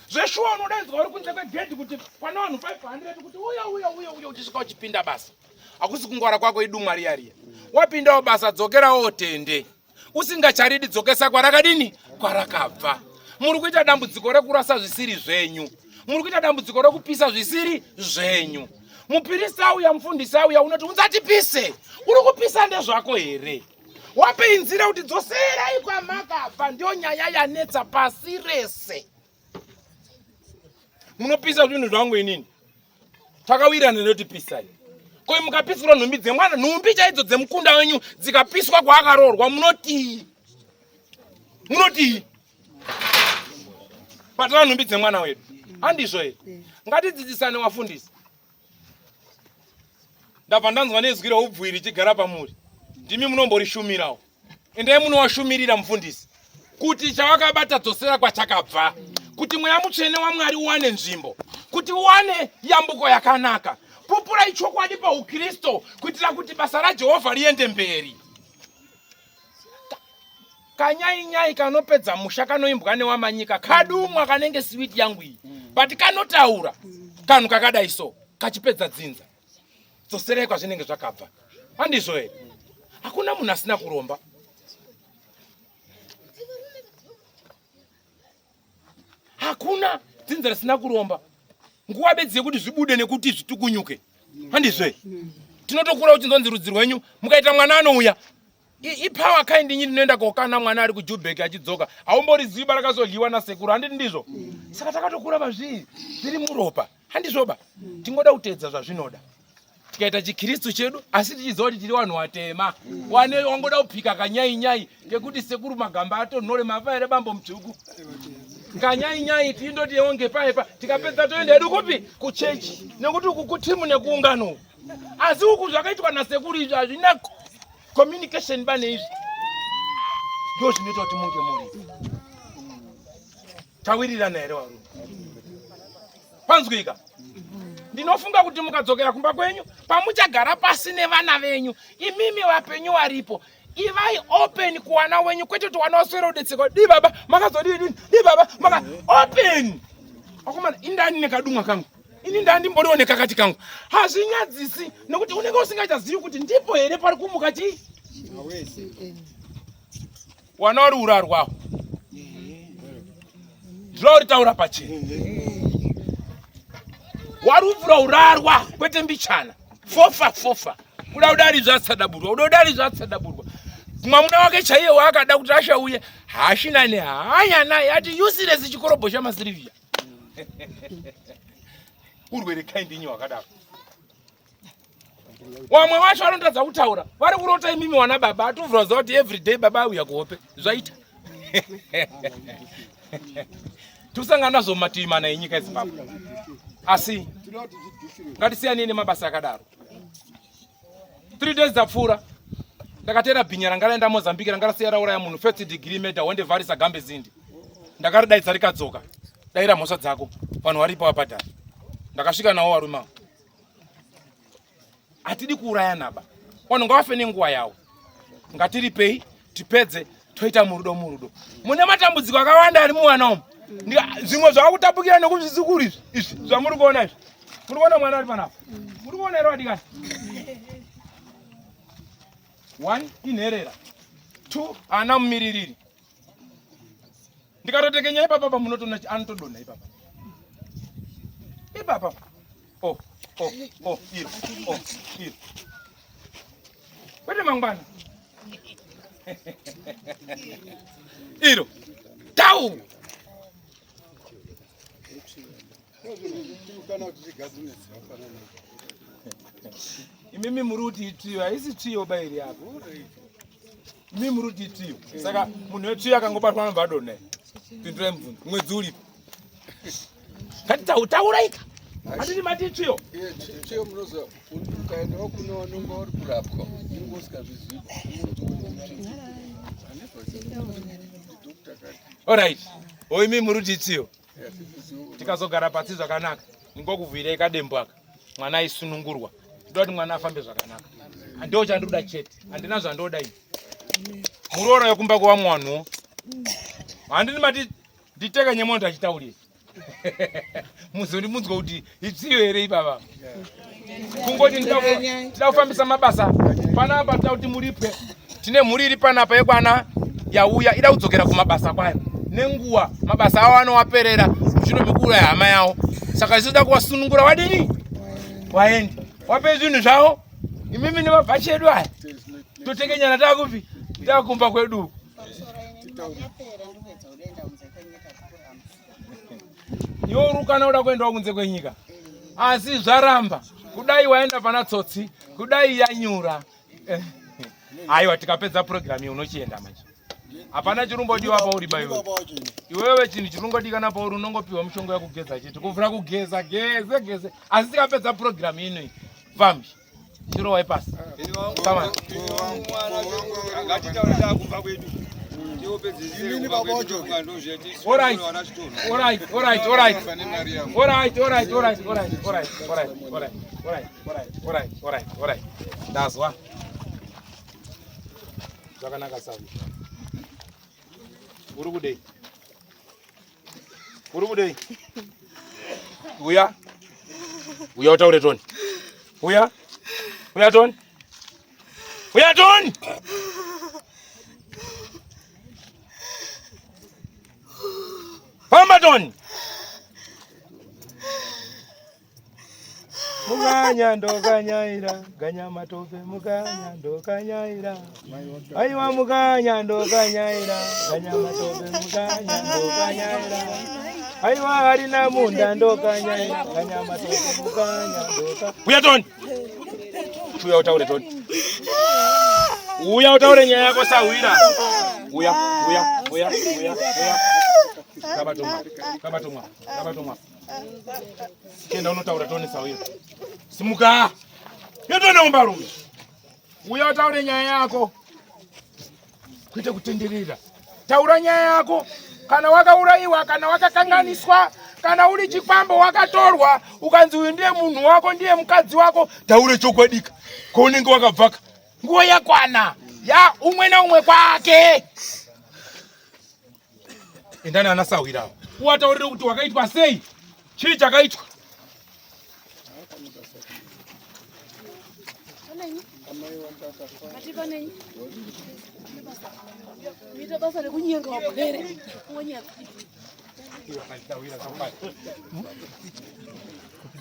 [SPEAKER 1] Zveshuwa unodaidzwa uri kunze kwegedhi kuti pana vanhu 500 kuti uya uchisvika uchipinda basa. Hakusi kungwara kwako idumwa riya. Wapindawo basa dzokerawo tende. Usingacharidi dzokesa kwarakadini? Kwarakabva. Muri kuita dambudziko rekurasa zvisiri zvenyu. Muri kuita dambudziko rekupisa zvisiri zvenyu. Mupirisa auya mufundisi auya unoti unzatipise. Uri kupisa ndezvako here? Wapinzira kuti dzoserai kwamakabva ndio nyaya yanetsa pasi rese. Munopisa zvinhu zvangu inini. Takawirana ndotipisai. Koi mukapisirwa nhumbi dzemwana, nhumbi chaidzo dzemukunda wenyu dzikapiswa kwaakarorwa munoti. Patana nhumbi dzemwana wedu. Handizvo here. Ngatidzidzisane wafundisi. Ndabva ndanzwa nezwi reubviri richigara pamuri. Ndimi munomborishumirawo. Endai munowashumirira mufundisi. Kuti chawakabata dzosera kwachakabva. Kuti mweya mutsvene waMwari uwane nzvimbo. Kuti uwane yambuko yakanaka. Pupurai chokwadi paukristo kuitira kuti basa raJehovha riende mberi. Kanyai kanopedza musha kanoimbwa newamanyika kadumwa kanenge sweet yangu iyi. But kanotaura kanhu kakadai so kachipedza dzinza. Dzoserai kwazvinenge zvakabva. Handizvo here? Hakuna munhu asina kuromba. Hakuna dzinza risina kuromba. Nguva bedzi yekuti zvibude nekuti zvitukunyuke. Handizvo here? Tinotokura uchinzonzi rudzi rwenyu mukaita mwana anouya. Ipower kind nyini inoenda kokana mwana ari kuJubek achidzoka. Haumborizivi barakazodliwa nasekuru. Handiti ndizvo? Saka takatokura mazviri zviri muropa. Handizvoba? Tingoda kuteedza zvazvinoda. Tikaita chiKristu chedu asi tichiziva kuti tiri vanhu vatema. Wangoda kupika kanyai ngekuti sekuru magamba atonhore mafa ere bambo mutsvuku. Kanyai tindoti yonge paipa tikapedza toenda hedu kupi kuchechi nekuti uku kutimu nekuungano. Asi uku zvakaitwa nasekuru izvi hazvina communication bane izvi. Ndo zvinoita kuti munge muri. Tawirirana here varume. Panzwika. Ndinofunga kuti mukadzokera kumba kwenyu pamuchagara pasi nevana venyu imimi vapenyu varipo ivai open kuwana wenyu kwete kuti wana waswera kudetserwa di baba makazodini di baba maka open akomana indani nekadumwa kangu ini ndandi mborione kakati kangu hazvinyadzisi nekuti unenge usingachazivi kuti ndipo here pari kumuka chii wana uri urarwawo zvino ritaura pachena waruvura urarwa kwete mbichana fofa uda udari zvatsadabburwa mwamuna wake chaiye waakada kuti ashauye hashina nehanya naye ati useless chikorobho chamasirivia urwere kind inyi wakadaro wamwe wacho vanotadza kutaura vari kurota imimi wana baba atuvura ziva kuti everyday baba auya kuhope zvaita tusangana nazvo mumativi mana enyika yeZimbabwe. Asi ngatisiyane nemabasa akadaro. 3 days dzapfuura ndakatera bhinya ranga raenda Mozambique ranga rasiya rauraya munhu 1st degree medha wende vharisa gambe zindi. Ndakaridaidza rikadzoka. Daira mhosva dzako vanhu varipo vabhadhara. Ndakasvika nawo varume. Hatidi kuuraya naba. Vanhu ngavafe nenguva yavo. Ngatiripei tipedze toita murudo. Mune matambudziko akawanda ari muwana umu. Zvimwe zvakutapukira nekuzvizukuru izvi zvamuri kuona izvi. Muri kuona mwana ari panapa. Muri kuona here vadikani. 1 inherera. 2 ana mumiririri. Ndikatotekenya ipapa munotona anotodonha ipapa. Ipapa. Iro. Kwete mangwana. Iro. Tau. Imimi muruti itiyo haisi tiyo bairi yako. Imimi muruti itiyo. Saka munhu wetiyo akangobatwa nobvadonha. Pindura mubvunzo. Mwedzi uripo. Tauraika. Handiti mati tiyo.
[SPEAKER 3] Tiyo munoza ukaendawo kuno wanonga uri kurapwa. Ingo usikazviziva.
[SPEAKER 1] Alright. Imimi muruti itiyo. Tikazogara pasi zvakanaka. Ngokuvhira ikadembwaka. Mwana aisunungurwa. Ndoda kuti mwana afambe zvakanaka. Handiko chandoda chete. Handina zvandoda ini. Muroro yekumba kuva mwanhu. Handiti mati nditeka nyemondo achitaurira. Muzondimunzwa kuti itiyo here ipapa. Kungoti ndida kufambisa mabasa. Panapa tida kuti muripwe. Tine mhuri iri panapa yekwana yauya ida kudzokera kumabasa kwayo. Nenguva mabasa avo anovaperera zvino mikuuraya hama yavo. Saka zvichida kuvasunungura wadini? Waende. Wape zvinhu zvavo. Imimi nemabva chedu aya. Totekenyana takupi? Takumba kwedu. Iwo urukana uda kuendawo kunze kwenyika. Asi zvaramba. Kudai waenda pana tsotsi, kudai yanyura. Aiwa tikapedza program iyi unochienda manje. Hapana chirumbodiwa apa uri baiwe. Iwewe chinhu chirungodikana pauri unongopiwa mushonga wekugeza chete. Kuvhura kugeza, geze. Asi tikapedza program ino iyi. Fambi. Chirowa ipasi. Kama.
[SPEAKER 8] Ngatitaurira kumba kwedu.
[SPEAKER 1] Alright. Ndazwa. Zvakanaka savi. Uri kudei. Uya utaure Toni. Uya Toni. Uyatoni? Famba Toni. Muganya ndokanyaira, ganya matope muganya ndokanyaira. Aiwa muganya ndokanyaira, ganya matope muganya ndokanyaira. Aiwa harina munda ndokanyaira, ganya matope muganya ndoka. Uya Toni. Uya utaure Toni. Uya utaure nyaya yako sawira. Uya. Kabatumwa. Kenda unotaura Toni sawira. Simuka. Yotone umbarume. Uya utaure nyaya yako. Kuite kutenderera. Taura nyaya yako. Kana wakauraiwa, kana wakakanganiswa, kana uri chikwambo wakatorwa, ukanzi uyu ndiye munhu wako, ndiye mukadzi wako, taure chokwadika. Ko unenge wakabvaka. Nguva yakwana. Ya umwe na umwe kwake. Endani anasawira. Uwataurire kuti wakaitwa sei? Chii chakaitwa?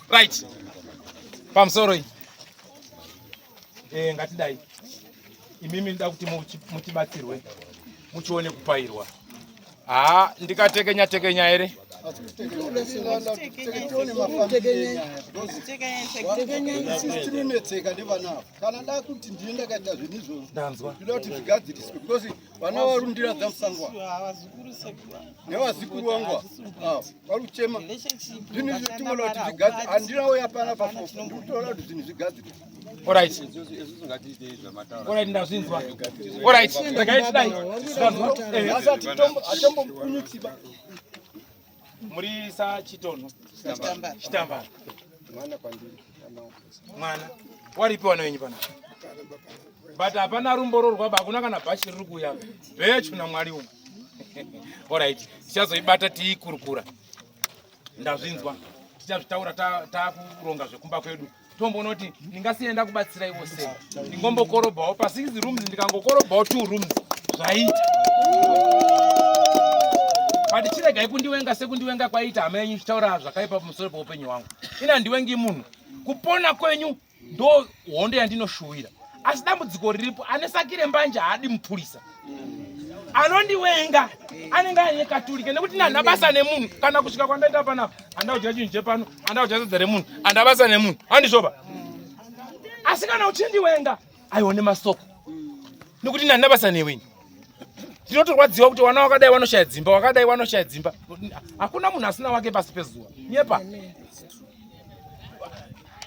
[SPEAKER 1] Right. Pamusoro iyi. Ngatidai. Imimi ndida kuti mutibatsirwe. Muchione kupairwa. Ndikatekenya here.
[SPEAKER 3] Kana ndakuti ndienda kaita zvinizvo
[SPEAKER 1] ndanzwa
[SPEAKER 3] ndinoda kuti zvigadziriswe because vana varundira dzamusangwa nevazikuru vangu vari kuchema zvinhu izvi tinoda kuti zvigadzirwe. Handinawo yapana pafofu ndikutoda kuti zvinhu zvigadziriswe.
[SPEAKER 1] Alright, ndazvinzwa. Alright, ndakaitidai.
[SPEAKER 3] Atombomukunyitsiba.
[SPEAKER 1] Muri sa Chitono. Chitambara. Mwana. Waripiwa na wenyu pana. But hapana rumboro rwaba hakuna kana bhachi riri kuuya. Vechu na Mwari umwe. Alright, tichazoibata tiikurukura. Ndazvinzwa. Tichazvitaura takuronga zvekumba kwedu. Tomboona kuti ndingasienda kubatsira ivo sei. Ndingombokorobhawo pa 6 rooms ndikangokorobhawo 2 rooms zvaita. But chiregai kundiwenga sekundiwenga kwaita hama yenyu chitaura zvakaipa pamusoro peupenyu hwangu. Ina ndiwengi munhu. Kupona kwenyu ndo hondo yandinoshuwira. Asi dambudziko riripo anesakire mbanja haadi mupurisa. Anondiwenga anenge ane katulike nekuti ndabasa nemunhu kana kusvika kwandaita panapa andauja chinhu chepano andauja sadza remunhu andabasa nemunhu handizvoba. Asi kana uchindiwenga aione masoko nekuti ndabasa newenyu. Ndinotorwadziwa kuti wana wakadai wanoshaya dzimba, wakadai wanoshaya dzimba. Hakuna munhu asina wake pasi pezuva. Nyepa.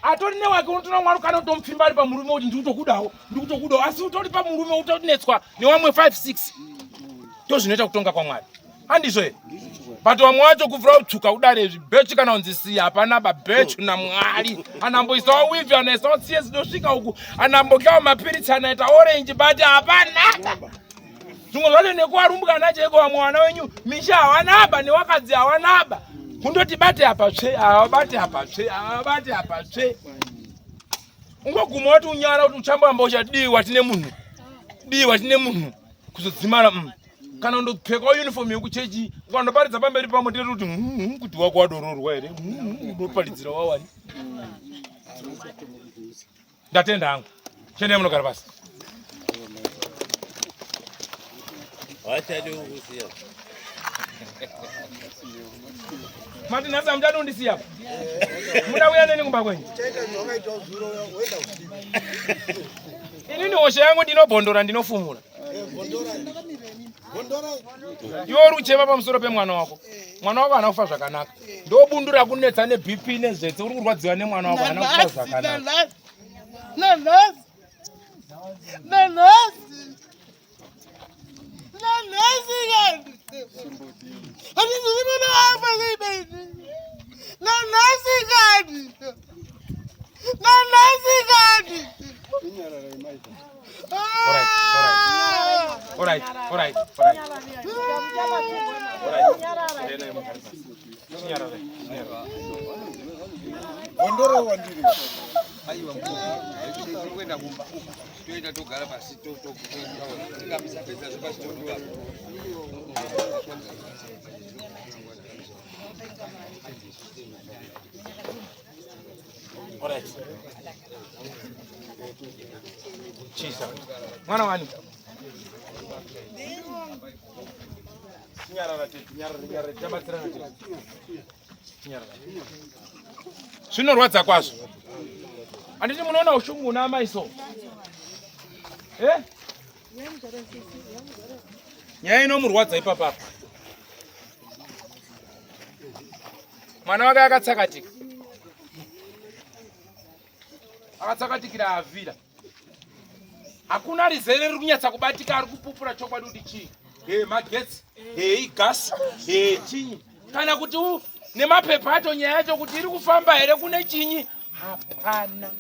[SPEAKER 1] Atori newake unotoona Mwari kana utomupfimba ari pamurume kuti ndikutokudawo. Asi utori pamurume utonetswa newamwe 5 6. Zvinoita kutonga kwa Mwari. Handizvo here. But wamwe wacho kuvhura utsvuka udare zvibechi kana unzi siya hapana babechi na Mwari. Anamboisawo wivhi anaisawo tsiye zinosvika uku. Anambokyawo mapiritsi anaita orange but hapana. Zvimwe zvacho nekuvarumbwana cheko vamwe vana wenyu misha havanaba newakadzi havanaba. Kundoti bate apa tsve, havabate apa tsve, havabate apa tsve. Ungoguma wati unyara kuti uchamboamba uchadiwa tine munhu. Kuzodzimara kana undopfeka uniform yekuchechi ukandoparidza pamberi pamoteri kuti kuti wako wadororwa here unoparidzira wawani. Ndatenda hangu. Chendai munogara pasi. Mati nhasi hamchadi undisiya apa. Muda kuya neni kumba kwenyu. Inini hosha yangu ndinobhondora ndinofumura. Iwo rucheva pamusoro pemwana wako. Mwana wako hana kufa zvakanaka. Ndobundu rakunetsa neBP nezvetse uri kurwadziwa nemwana wako hana kufa zvakanaka. Alright. Ondoro wandiri. Aiwa.
[SPEAKER 8] Kwenda kumba huko. Tuenda togara pasi tikapisa pesa zopasi totoka.
[SPEAKER 1] Alright. Chisa. Mwana wani? Nyarara tabatsira nati. Nyarara. Zvinorwadza kwazvo. Anditi munoona ushungu na maiso. Nyaya inomurwadza ipapa. Mwana wake akatsakatika. Akatsakatikira avira. Hakuna rizere riri kunyatsa kubatika ari kupupura chokwadi kuti chii. Magetsi, igasi, chinyi. Kana kuti nemapepa acho nyaya yacho kuti iri kufamba here kune chinyi. Hapana.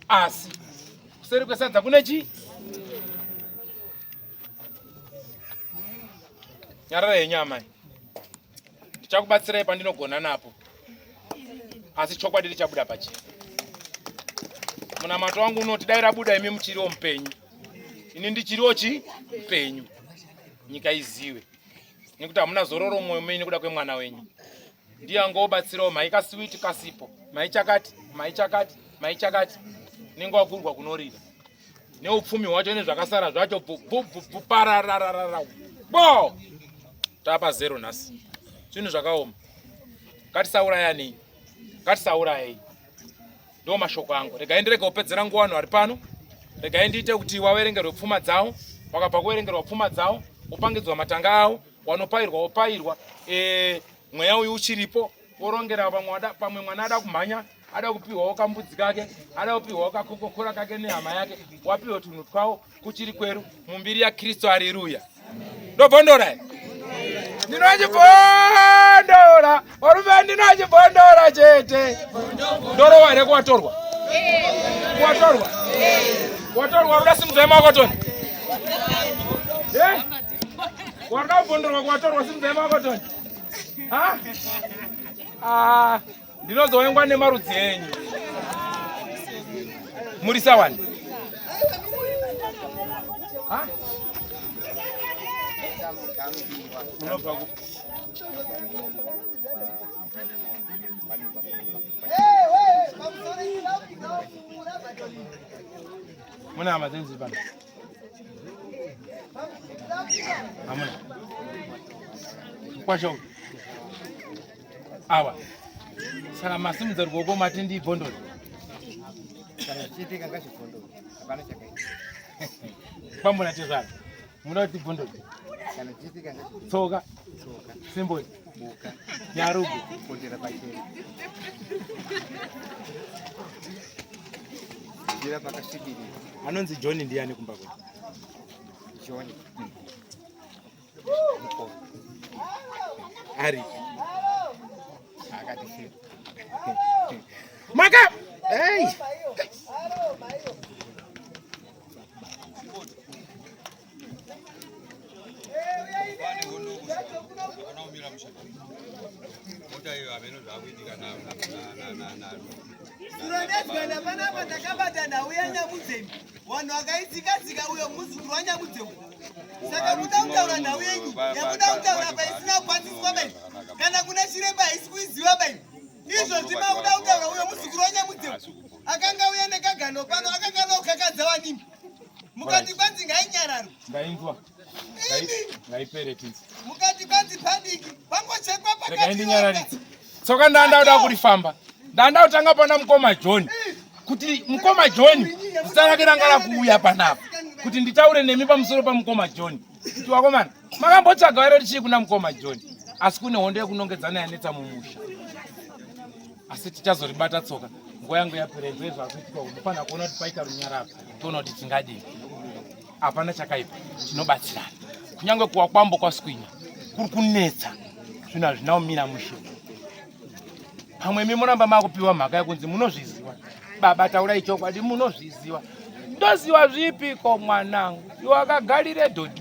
[SPEAKER 1] Asi kuseri kwesadza kune chii? Nyarara yenyama. Ndichakubatsirai pandinogona napo. Asi chokwadi richabuda pachi. Munamato wangu unoti dai rabuda imi muchiriwo mupenyu. Ini ndichiriwo mupenyu. Nyika iziwe. Nekuti hamuna zororo mwoyo menyu kuda kwemwana wenyu. Ndiye angobatsirawo maika sweet kasipo. Maichakati. Ningwagurwa kunorira. Neupfumi hwacho nezvakasara zvacho pararararara. Bo! Tapa 0 nhasi. Zvinhu zvakaoma. Ngatisaurayani. Ngatisaurayai. Ndo mashoko angu. Regai ndirege kupedzera nguva vanhu vari pano. Regai ndiite kuti waverengerwe pfuma dzavo. Wakabva kuverengerwa pfuma dzavo, upangidzwa matanga avo, wanopairwa. Mweya uyu uchiripo, orongera pamwe mwana ada kumhanya, ada kupiwawo kambudzi kake, ada kupiwawo kakokokora kake nehama yake, wapiwa tunhu twawo kuchiri kweru mumbiri yaKristu. Haleluya. Ndobhondora. Ndinojibhondora. Warume ndinojibhondora chete. Ndorowa here kuwatorwa. Kuwatorwa ruda simudza yemakotoni. Waruda kubhondorwa kuwatorwa simudza yemakotoni. Ndinozowengwa nemarudzi enyu. Muri sawani. Munobva ku muna hama dzenzi pano. Hamuna. Kwasho. Awa. Saka masimudza ruoko mati ndibhondora. Kana chiitika ngachibhondora. Hapana chakaita. Pambona tezana. Munoda kuti bhondora. Kana chiitika ngachibhondora. Tsoka. Simboli. Buka. Nyarugu. Kondera pachena. Jira pakasvikiri. Anonzi John ndiani kumba kwetu? John. Ari. Akatishira. Maka! Hey!
[SPEAKER 9] Suradezgana panapa takabatana uya Nyamudzeni. Vanhu vakaitsikadzika uyo muzukuru waNyamudzeni. Saka muda kutaura nhau yenyu yamuda kutaura paisina kukwaniswa bai. Kana kuna chiremba haisi kuiziva bai. Izvozvi makuda kutaura uyo muzukuru waNyamudzeni. Akanga uya nekagano pano akanga nokakadza vanimi. Mukati kwanzi ngainyararo.
[SPEAKER 1] Ngainzwa. Ngaipere tinzi.
[SPEAKER 9] Mukati kwanzi padiki. Pangochekwa pakati.
[SPEAKER 1] Ngaindinyararitsa. Tsoka ndandauda kurifamba. Ndanda utanga pana mukoma John. Kuti mukoma John ndisarakira ngara kuuya panapa. Kuti nditaure nemi pamusoro pa mukoma John. Kuti wakomana makambotsvaga ere tichi kuna mukoma John. Asi kune hondo yekunongedzana yanetsa mumusha. Asi tichazoribata tsoka. Nguva yangu yaperedzwa zvakuitika unofana kuona kuti paita runyararo. Toona kuti tingadini. Hapana chakaipa. Tinobatsirana. Kunyange kuwa kwambo kwaswinya. Kuri kunetsa. Zvino hazvinaumira mushe. Pamwe mimoramba makupiwa mhaka yekunzi munozviziva. Baba taura ichokwadi munozviziva. Ndoziva zvipiko mwanangu. Iwe wakagarire dhodhi.